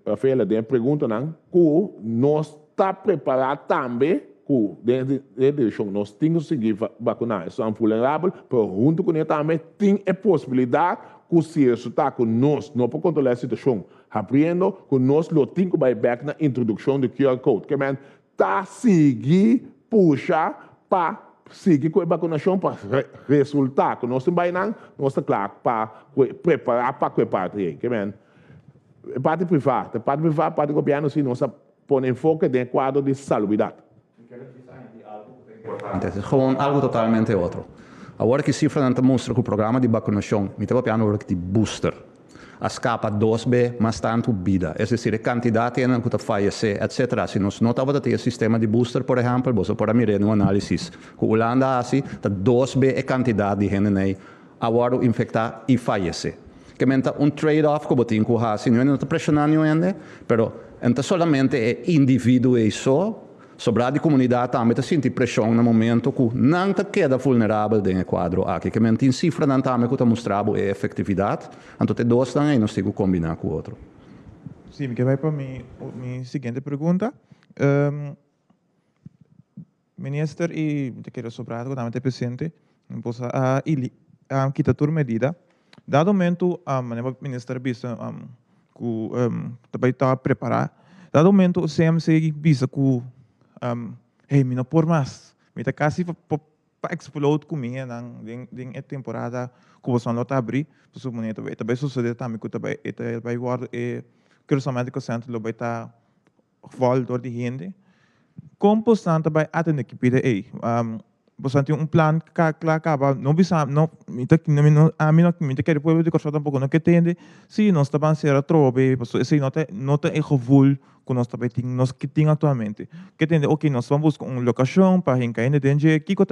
Rafael, tem pergunta, que nós está preparado também que dentro da direção nós temos que seguir vacinar, são vulneráveis, mas junto com ele também tem a possibilidade que se isso está com nós, não para controlar a situação, aprendendo que nós lo temos que vai back na introdução do QR Code, que é tá seguir, puxar, para seguir com a vacinação para resultar, que nós também não, nós está claro para preparar para a parte aí, que é parte privada, parte do governo, se nós põe enfoque dentro do quadro de salubridade. É gewoon algo totalmente outro. Agora que cifra não mostra que o programa de vacinação, me estava pensando que de booster, as capa 2B, mas tanto vida, é dizer, a quantidade em que falece, etc. Se nós não estava ter sistema de booster, por exemplo, você pode mirar no análise, que Holanda assim, tá 2B é quantidade de gente agora infectar e falece. Que menta trade-off que você tem que fazer, não está pressionando ainda, mas não solamente é indivíduo e só, sobre a comunidade também sente pressão no momento que não queda vulnerável no quadro aqui, que em cifra não também que mostrava a efetividade, então tem dois também nós temos que combinar com o outro. Sim, que vai para minha seguinte pergunta. Minister e te quero sobrar também te presente, possa a quitar medida. Dado momento o minister bisa que também está preparado. Dado momento o CMC bisa que hey, me não por mais. Me está quase para explode comigo na temporada que você não está abrir. Por momento também sucede também que também vai guardar que o médico centro vai estar voltando de gente. Como você também atende que pede aí? Você tem plano que acaba não bisa não a mim não quer depois de cortar tampoco não que tende se nós está bem ser trobe se não tem gevoel que nós também temos que tem atualmente que tende ok nós vamos buscar uma locação para quem ainda tem que có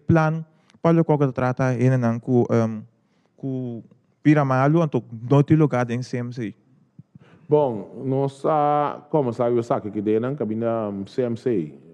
plano para o qual trata ainda não com piramalo então não tem lugar em CMC. Bom, nós como sabe que dentro cabina CMC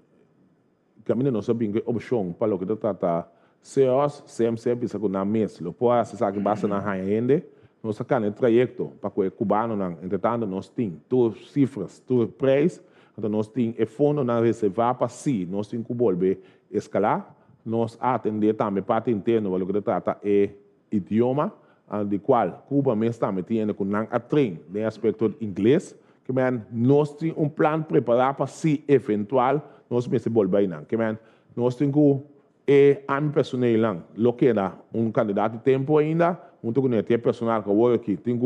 caminho não sabia que opção para o que trata CEOs, CMC bisa com na mesa, lo pode se sabe basta na rende, nós sacamos trajeto para que o cubano não, entretanto nós temos todas cifras, todos preços, então nós temos o fundo na reserva para si, nós temos que voltar escalar, nós atender também parte interna para o que trata é idioma, de qual Cuba mesmo também tem com não a trein, no aspecto de inglês, que nós temos plano preparado para si eventual nós mesmos voltar que nós temos que a minha personal lo que era candidato de tempo ainda junto com o personal que eu aqui tenho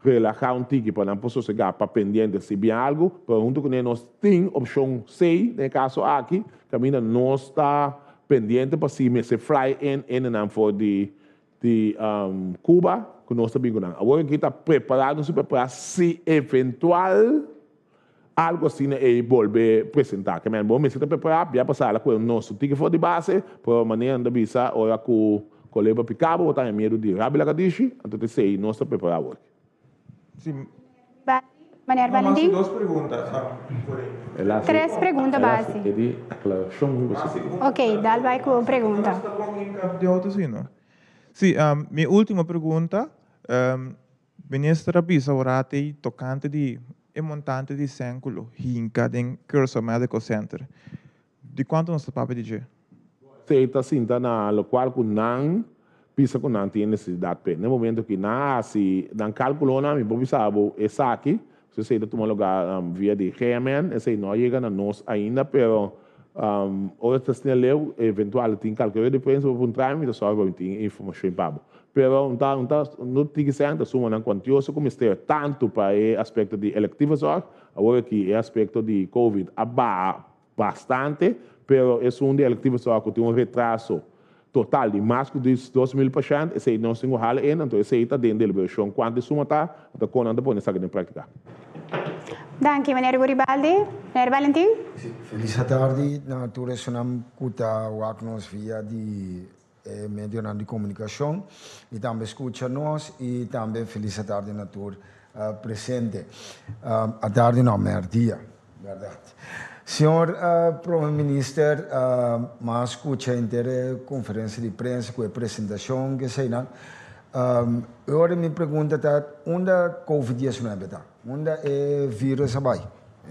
que relaxar tique para não poder chegar para pendente se bem algo mas junto com ele nós temos opção 6 no caso aqui que ainda não está pendente para se me se fly in and for de Cuba que nós também não agora aqui está preparado para se eventual algo assim e volver apresentar. Que me bom, me está preparado, já passar com o nosso ticket for de base, por maneira de visa, ou com o colega picado, ou tem medo de rabila cadishi, então sei, nós estamos preparados. Sim. Maneira Valentim? Duas perguntas. Três perguntas base. Ok, dá vai com a pergunta. Sim, minha última pergunta, ministra bisa orate tocante de e montante di século hinca den Curso Medical Center. De quanto nós estamos a dizer? Está assim, na local que não pisa que não tem necessidade. No momento que nasce, dan cálculo não me provisava esse aqui, se você toma lugar via de GMN, esse não chega a nós ainda, pero hoje está leu eventual tem cálculo depois para um trâmite só vai ter informação para pero não tem que ser antes suma não quantioso como este tanto para o aspecto de electivos agora que é aspecto de COVID abaixa bastante pero é de electivos que tem retraso total de mais de 2.000 pacientes esse não se enrola então esse está dentro da versão quanto suma está com anda pode ser em prática. Danke, meneer Guribaldi. Meneer Valentin? Felice tardi, naturalmente sono kuta waknos via di medio di comunicação e também escuta-nos e também felice tarde natur presente. A tarde não, merdia, verdade. Senhor Primeiro-Ministro, mas escuta inteira conferência de imprensa com a apresentação que sei não. Agora me pergunta onde Covid-19 está? Onde é vírus vai?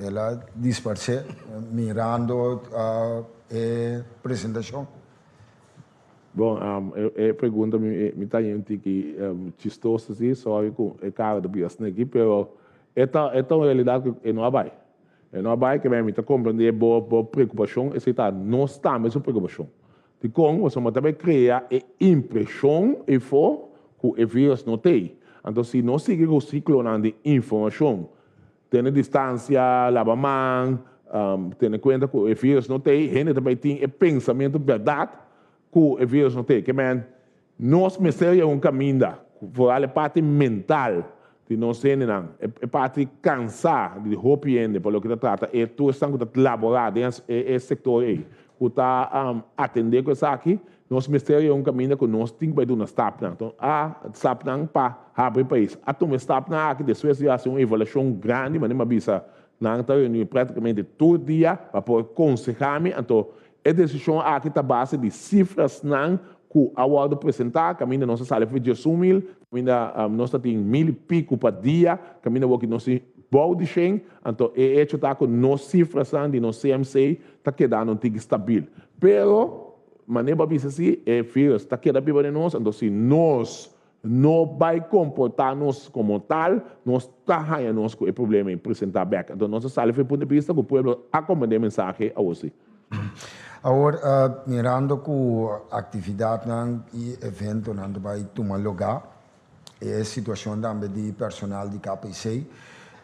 ela disperse mirando a apresentação. Bom, a pergunta me está indo que chistoso assim, só com a cara do bias aqui, pero esta realidade que não vai. Não vai que me está compreender boa preocupação, essa está não está mais uma preocupação. De como você também criar a impressão e for que o vírus não tem. Então, se não seguir o ciclo de informação, ter distância, lavar mão, ter em conta que o vírus não tem, a gente também tem o pensamento verdade que o vírus não tem. Que nós mexemos um caminho, por a parte mental de nós termos, a parte cansada de roupiende, por lo que se trata, e tu estás laborando nesse setor aí, que está atendendo com isso aqui, nós mexemos um caminho que nós temos que fazer stop. Então, stop para abrir o país. A tu stop aqui, depois de fazer uma avaliação grande, mas não avisa, não está reunindo praticamente todo dia para poder aconselhar-me. Então, a decisão aqui está base de cifras que a hora de apresentar, caminho nossa sala foi de 1.000, caminho nós temos 1.000 e pico para dia, caminho que nós bode de então é hecho tá com nos cifras de nos CMC está quedando estável. Pero maneira de assim é vírus está quedando vivo de nós, então se nós não vai comportar-nos como tal, nós está ganhando com o problema em apresentar back. Então nossa sala foi ponto de vista que o povo acompanha a mensagem a você. Agora, mirando com a atividade e evento que vai tomar lugar, é a situação também de personal de KPC.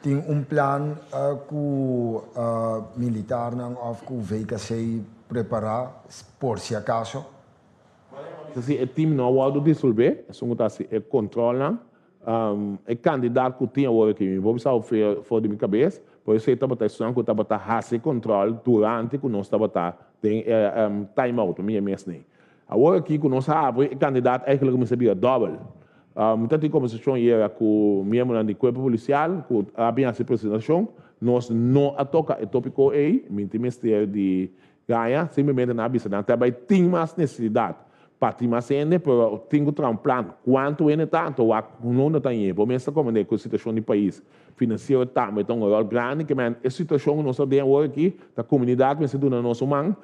Tem plano que o militar ou que o VKC preparar por si acaso? Se o time não pode dissolver, é controla o candidato que tinha agora que vou precisar fora de minha cabeça, por isso eu estava testando que eu estava fazendo controle durante que nós estava time out, minha mesma. Agora aqui que nós sabemos, o candidato é que ele sabia double. Muita tem conversação era com o membro do corpo policial, que havia essa apresentação, nós não toca o tópico aí, o Ministério de Gaia, simplesmente na avisa, não também tem mais necessidade. Para ter mais ainda, pero tem que ter plano. Quanto ainda tanto, não tem ainda. Por isso, como é a situação do país financeiro também tem um rol grande, que a situação que nós temos aqui, da comunidade, mas do nosso mão,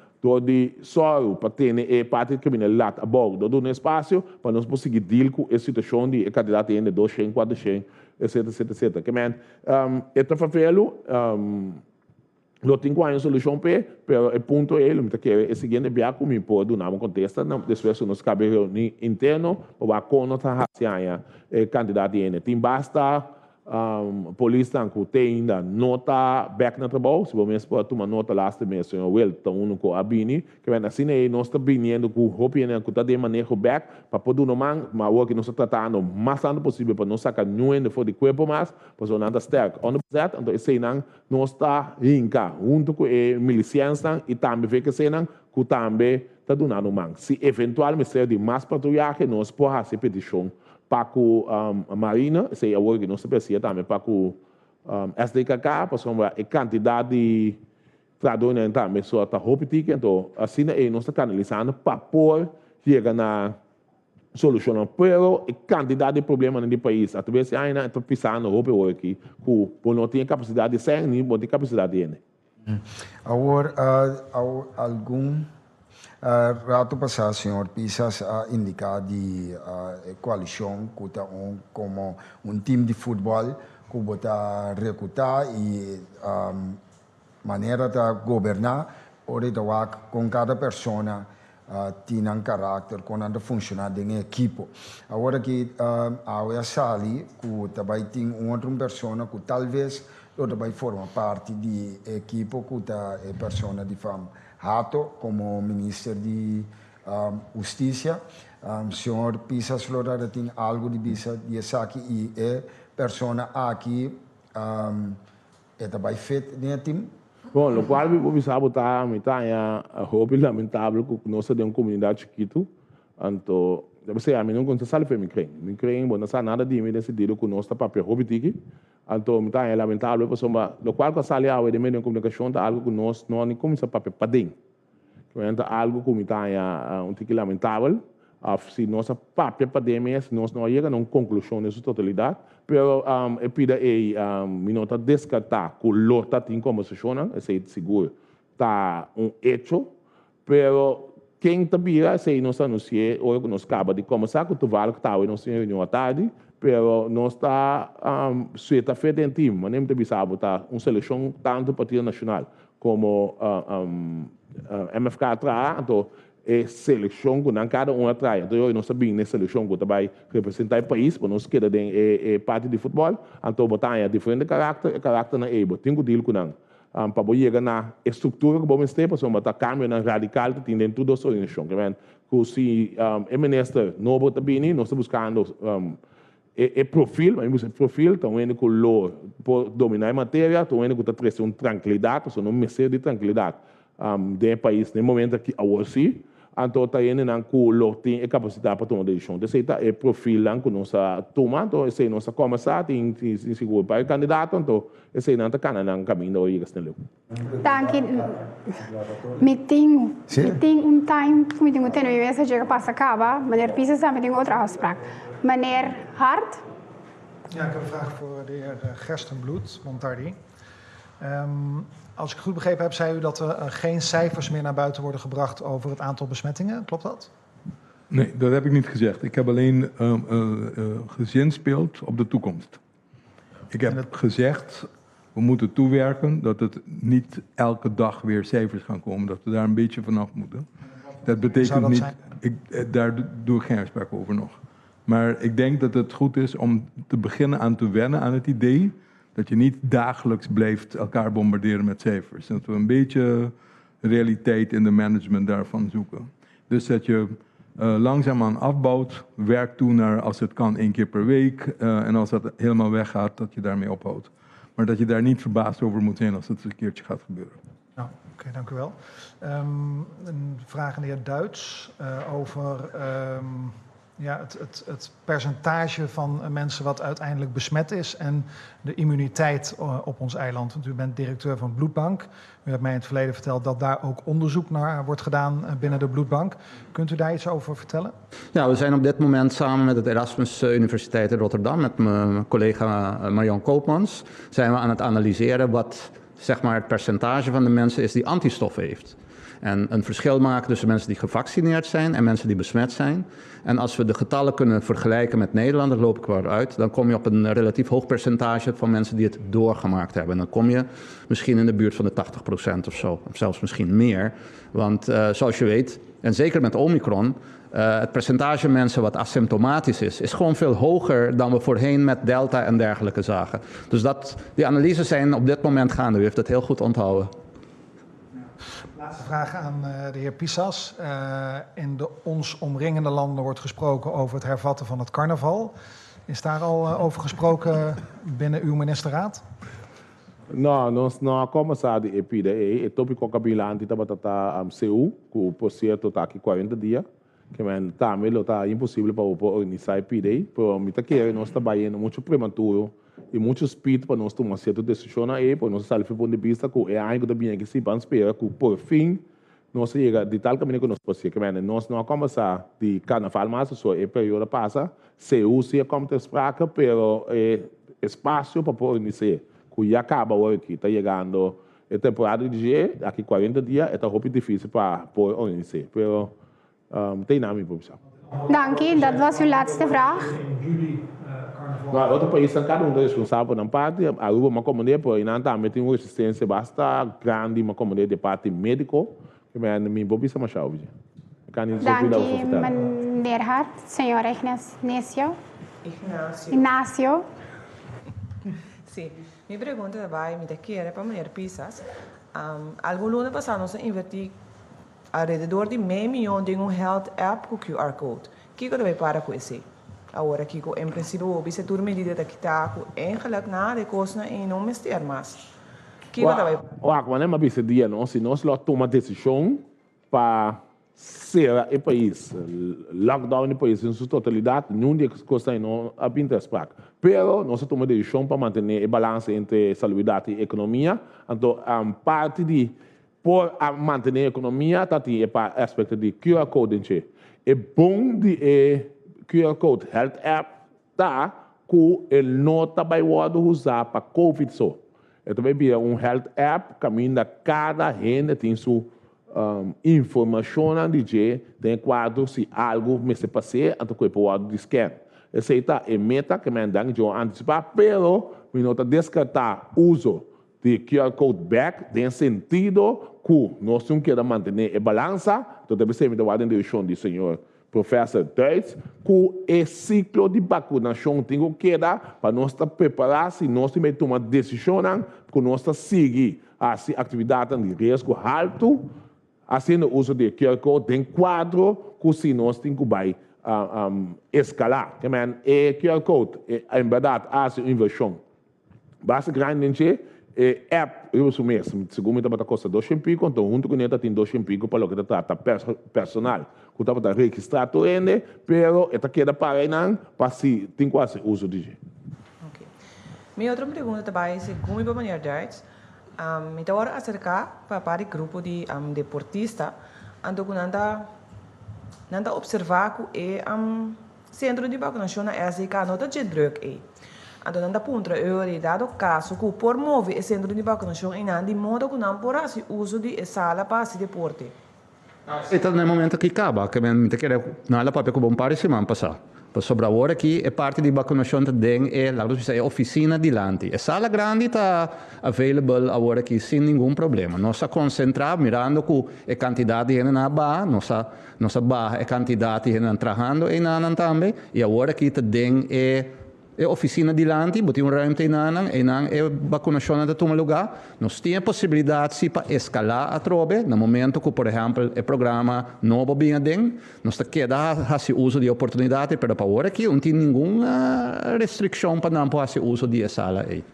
de só para ter a parte de criminalidade a bordo do espaço, para nós conseguir deal com a situação de candidato ainda 200, 400, etc. Que esta favela, não tem qual solução para, mas o ponto é que é o seguinte, é como pode dar uma contesta, depois nós cabe reunir interno, para conotar a candidato ainda. Tem basta polícia que tem ainda nota back na trabalho, se você pode tomar nota lá também, senhor Welton, com a Bini, que vem assim, nós estamos vindo com o roupa que está de manejo back, para poder não mas o que nós estamos tratando o mais rápido possível, para não sacar nenhum fora de corpo mais, para não andar sterk. Então, esse não nós está rinca, junto com a miliciança, e também vê que esse não, que também está dando mão. Se eventualmente ser de mais patrulhagem, nós podemos fazer petição para a Marina, sei agora que nós precisamos também para o SDKK, para a quantidade de tradutores também, só está repetindo, então assim nós estamos canalizando para poder chegar na solução, pero a quantidade de problemas no país, através de ainda está pensando roupa aqui, que não tem capacidade de ser, nem não tem capacidade de agora algum rato passado, senhor Pisas indicar de coalição como time de futebol que bota recrutar e maneira de governar, ora com cada pessoa tem um caráter, com a funcionar em equipe. Agora que a sali que também tem outra pessoa que talvez também forma parte de equipe que é pessoa de fama. Hato, como ministro de Justiça, senhor Pisas Florida tem algo de visa de aqui e é pessoa aqui é também feito nesse time. Bom, o qual eu vou botar a roupa lamentável que nós temos uma comunidade chiquita, então você a mim não conta sala para me creem, bom, não sabe nada de mim decidido que nós está papel roupa tiki, então é lamentável, pessoal, o qual que sale a de meio de comunicação é algo que nós não começa papel para dentro, então algo que é um tiki lamentável, se nossa própria pandemia, se nós não chegamos a uma conclusão nessa totalidade, pero eu pido a minota descartar que o lota tem como se chama, esse seguro, está hecho, pero quem também se nós anunciamos, ou nós acaba de começar com o trabalho que estava em nossa reunião à tarde, pero nós está sujeito a feita em time, mas nem também sabe tá uma seleção tanto partido nacional como MFK atrás, então é seleção que não cada um atrás, então eu não sabia nessa seleção que também representar o país, para nós queda é parte de futebol, então botar é diferente caráter na EBO, tem que deal com não. Para chegar na estrutura que vamos ter, para botar cambio na radical que tem dentro da solução, que se o ministro novo também, nós estamos buscando profil, mas profil, então ele que por dominar a matéria, então ele que está trazendo uma tranquilidade, então não mexer de tranquilidade do país, no momento que agora sim, então está ele não que tem a capacidade para tomar decisão. Então esse é profil que nós toma, então esse nós começar tem seguro para o candidato, então esse não está canando caminho hoje que está Danke. Meeting time, meeting tem uma mensagem que passa acaba, meneer Pieces samen meeting outra afspraak. Meneer Hart? Ja, ik heb een vraag voor de heer Gerstenbloed, Montardi. Als ik goed begrepen heb, zei u dat er geen cijfers meer naar buiten worden gebracht over het aantal besmettingen. Klopt dat? Nee, dat heb ik niet gezegd. Ik heb alleen gezinspeeld op de toekomst. Ik heb gezegd, we moeten toewerken dat het niet elke dag weer cijfers gaan komen. Dat we daar een beetje vanaf moeten. Dat betekent niet, daar doe ik geen uitspraak over nog. Maar ik denk dat het goed is om te beginnen aan te wennen aan het idee dat je niet dagelijks blijft elkaar bombarderen met cijfers. Dat we een beetje realiteit in de management daarvan zoeken. Dus dat je langzaamaan afbouwt, werkt toe naar als het kan 1 keer per week. En als dat helemaal weggaat, dat je daarmee ophoudt. Maar dat je daar niet verbaasd over moet zijn als het een keertje gaat gebeuren. Nou, oké, dank u wel. Een vraag aan de heer Duits over het percentage van mensen wat uiteindelijk besmet is en de immuniteit op ons eiland. Want u bent directeur van de bloedbank. U hebt mij in het verleden verteld dat daar ook onderzoek naar wordt gedaan binnen de bloedbank. Kunt u daar iets over vertellen? Ja, we zijn op dit moment samen met het Erasmus Universiteit in Rotterdam, met mijn collega Marion Koopmans, zijn we aan het analyseren wat zeg maar, het percentage van de mensen is die antistoffen heeft. En een verschil maken tussen mensen die gevaccineerd zijn en mensen die besmet zijn. En als we de getallen kunnen vergelijken met Nederland, daar loop ik wel uit, dan kom je op een relatief hoog percentage van mensen die het doorgemaakt hebben. En dan kom je misschien in de buurt van de 80% of zo, of zelfs misschien meer. Want zoals je weet, en zeker met Omicron, het percentage mensen wat asymptomatisch is gewoon veel hoger dan we voorheen met Delta en dergelijke zagen. Dus die analyses zijn op dit moment gaande. U heeft het heel goed onthouden. Laatste vraag aan de heer Pisas. In de ons omringende landen wordt gesproken over het hervatten van het carnaval. Is daar al over gesproken binnen uw ministerraad? Não, nós não começamos a epidemia. O tópico que a gente está CU, que por certo está aqui 40 dias, que também está impossível para organizar a epidemia. Por muita que nós trabalhamos muito prematuro e muito speed para nós tomar certa decisão aí, para nós sair do ponto de vista que é algo também que se vai esperar que por fim nós chega de tal caminho que nós podemos que nós não começar de carnaval mas só é período passa CU se como te spraca pero espaço para organizar que já acaba o aqui está chegando a temporada de G aqui 40 dias é muito difícil para organizar pero tem nome professor. Dank u, dat was uw laatste vraag. Nou, outro país tem cada responsável na parte. Aruba uma comunidade, por aí também tem uma resistência bastante grande, uma comunidade de parte médico. Que me bobi sama chave. Dank u, meneer Hart. Senhor Ignacio. Ignacio. Sim, minha pergunta vai me quiere para meneer Pisas. Algum ano passado nós invertimos alrededor de meio milhão de health app com QR code. O que vai para com esse? Agora, Kiko, em princípio, o setor medida que está com eigenlijk na de kosten e não mester mais. Que vai? Quando é uma dia, se nós tomamos decisão para ser o país, lockdown no país em sua totalidade, não de costa não a pintas praga. Pero nós tomamos decisão para manter o balanço entre saúde e economia. Então, parte de por manter a economia, tá tem o aspecto de QR code. É bom de QR Code Health App tá que ele não está vai usar para COVID só. Então vai vir Health App caminha cada gente tem sua informação de tem quadro se algo me se passar então que pode scan. Essa é meta que me dá de antecipar, pero me nota descartar uso de QR Code back tem sentido que nós temos que manter a balança, então deve ser a direção do senhor professor Deutsch, que o ciclo de vacunação tem que dar para nós preparar se nós temos que tomar decisão, que nós seguir as atividades de risco alto, assim o uso de QR Code tem quadro que se nós temos que escalar. E QR Code, em verdade, há uma inversão. Basicamente, app, eu sou mesmo, segundo me custa $2,5, então junto com ele tem $2,5 para o que trata personal. Que está registrado ainda, pero esta queda para aí não, para se tem quase uso de gente. Ok. Minha outra pergunta também, se como eu vou Darts, então agora acercar para o grupo de deportista, então nanda observar que é centro de vacinação na SK nota de druk é. Então nanda puntra eu dado caso que por mover o centro de vacinação em de modo que não por assim uso de sala para se deporte. Então no momento que acaba, que me quer na la papel que bom para semana passar. Para sobre agora aqui é parte de vacinação também é lá a oficina de lante. A sala grande está available agora aqui sem nenhum problema. Nós concentrar mirando que a quantidade de gente na barra, nossa barra a quantidade de gente trabalhando e na também e agora aqui também é oficina de lante, botar ruimte nanan e nan é vacinação da toma lugar. Nós temos a possibilidade se para escalar a trobe, no momento que, por exemplo, o programa novo bem adem, nós queda fazer uso de oportunidade, mas para agora aqui não tem nenhuma restrição para não fazer uso de sala aí.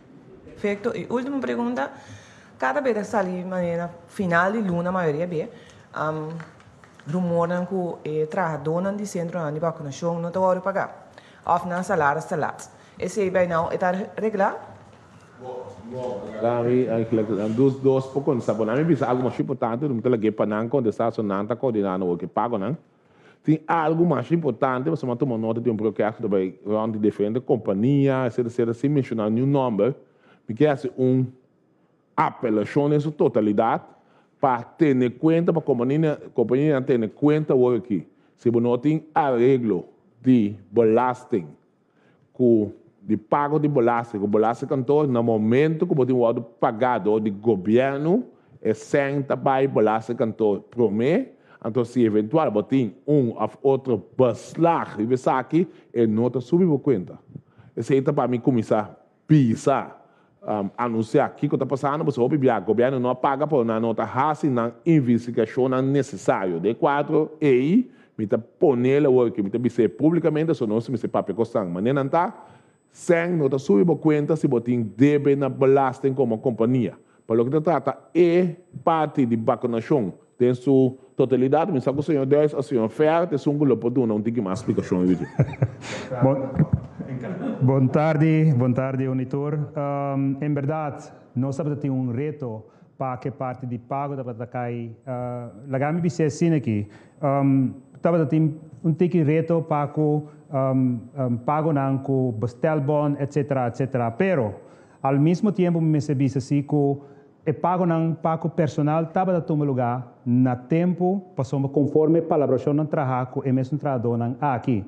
Perfeito. E última pergunta, cada vez que sai maneira final de luna, a maioria bem, rumoram que trabalhadores de centro de vacinação não estão a pagar. Of na salário salados. Esse aí vai não está regular? Dos poucos sabonami bisa algo mais importante, não tem que panar quando está sonando coordenando o que paga não. Tem algo mais importante, você manda uma nota de processo de round de diferentes companhias, etc. Sem mencionar nenhum número, porque é apelação em sua totalidade para ter em conta para a companhia ter em conta o aqui. Se você não tem arreglo de belasting, de pago de belasting, o belasting cantor, no momento que você tem pagado do governo, é sem também belasting cantor promê, então se eventual você tem ou outro beslag, e você aqui, não está subindo a conta. Esse aí para mim começar a pisar, anunciar aqui que está passando, você vai o governo não paga por uma nota raça, na investigação necessária. De 4, e me tá ponela o que me tá dizer publicamente só não se me se papel costando mas não tá sem não tá subir conta se botin deve na belasting como companhia para o que trata é parte de vacinação tem sua totalidade me sabe o senhor Deus o senhor Fer tem um grupo oportuno não tem que mais explicação Boa tarde Unitor. Em verdade nós temos reto para que parte de pago da Patacai lagami bise assim aqui estava tem tiki reto para pago não com bestelbon etc. Pero ao mesmo tempo me se diz assim que pago não pago personal estava a tomar lugar na tempo passou conforme palabração não trabalho e mesmo trabalho não aqui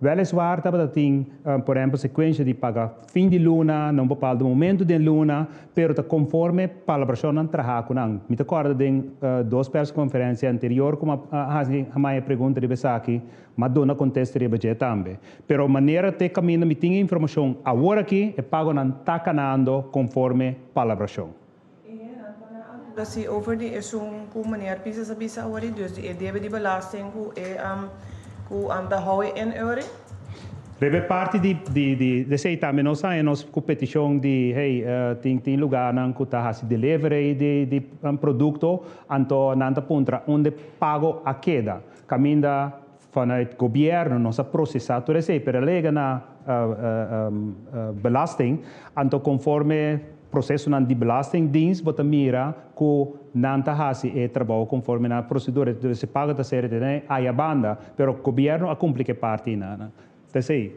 Veles waar estava tem por exemplo sequência de pagar fim de luna não papal do momento de luna pero tá conforme palabração não trabalho não me recordo de duas conferências anterior como a minha pergunta de aqui mas dona contesta de budget também pero maneira de caminho me tinha informação agora aqui é pago não tá canando conforme palabração assim over die is com meneer Pisa sabisa agora dus die deve de belasting da hooi in euro? Deve parte de sei também nós aí nós competição de tem lugar não que tá assim delivery de produto então nanta pontra onde pago a queda caminda vanuit governo nossa processar tudo isso para lega na belasting então conforme processo de belastingdienst, bota mira que não hasi e trabalho conforme na procedura, deve se paga da série de a banda, pero o governo a cumprir que parte na. Sim,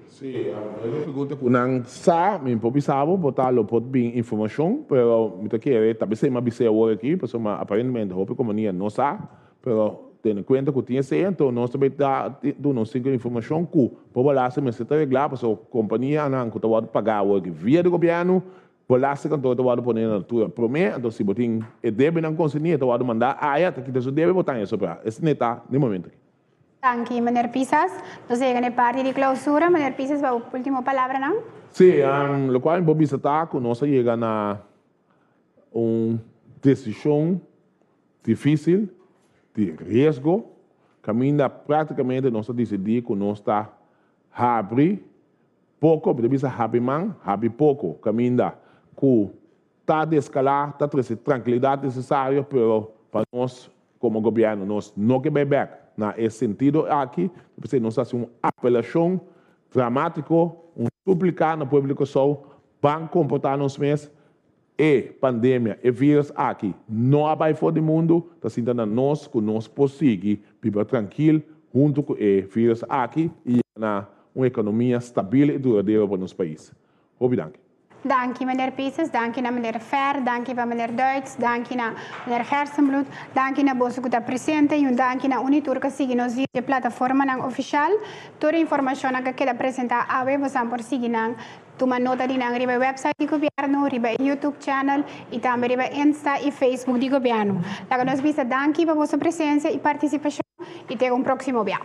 eu pergunto que não sabe, me improvisava, botar lo pot bem informação, pero me tá querendo, talvez seja uma bicha agora aqui, pessoa mas aparentemente roupa companhia não sabe, pero tendo em conta que tinha sei, então nós também do não sei informação que por lá se me se arreglar, pessoa companhia não que tá pagar o que via do governo, por lá se cantor tá poner na altura, prometo, então se botin e deve não conseguir, tá mandar até que isso deve botar isso para esse neta no momento aqui. Aqui, Maner Pisas, nós chegamos na parte de clausura. Maner Pisas, a última palavra, não? Sim, o qual Bobby está nós chega na uma decisão difícil, de risco, caminha praticamente nós decidir que nós está abrir pouco, deve ser abrir pouco, caminha que está de escalar, está trazer tranquilidade necessária para nós como governo, nós não que back. Nesse sentido aqui, nós fazemos uma apelação dramática, suplicar na população para comportar-nos mesmos e pandemia e vírus aqui. Não há fora do mundo, está sentindo nós que nós conseguimos viver tranquilo junto com o vírus aqui e na uma economia estável e duradoura para o nosso país. Obrigado. Dank je meneer Pieses, dank je meneer Ver, dank je meneer Duits, dank je meneer Gersenbloed, dank je Bosse Kuta Presidente e dank je Unitur que sigue nos via plataforma oficial. Toda a informação que queda apresentar a web você por seguir toma nota de riba website do governo, riba YouTube channel e também riba Insta e Facebook do governo. Lá que nós visa dank je para vossa presença e participação e até um próximo dia.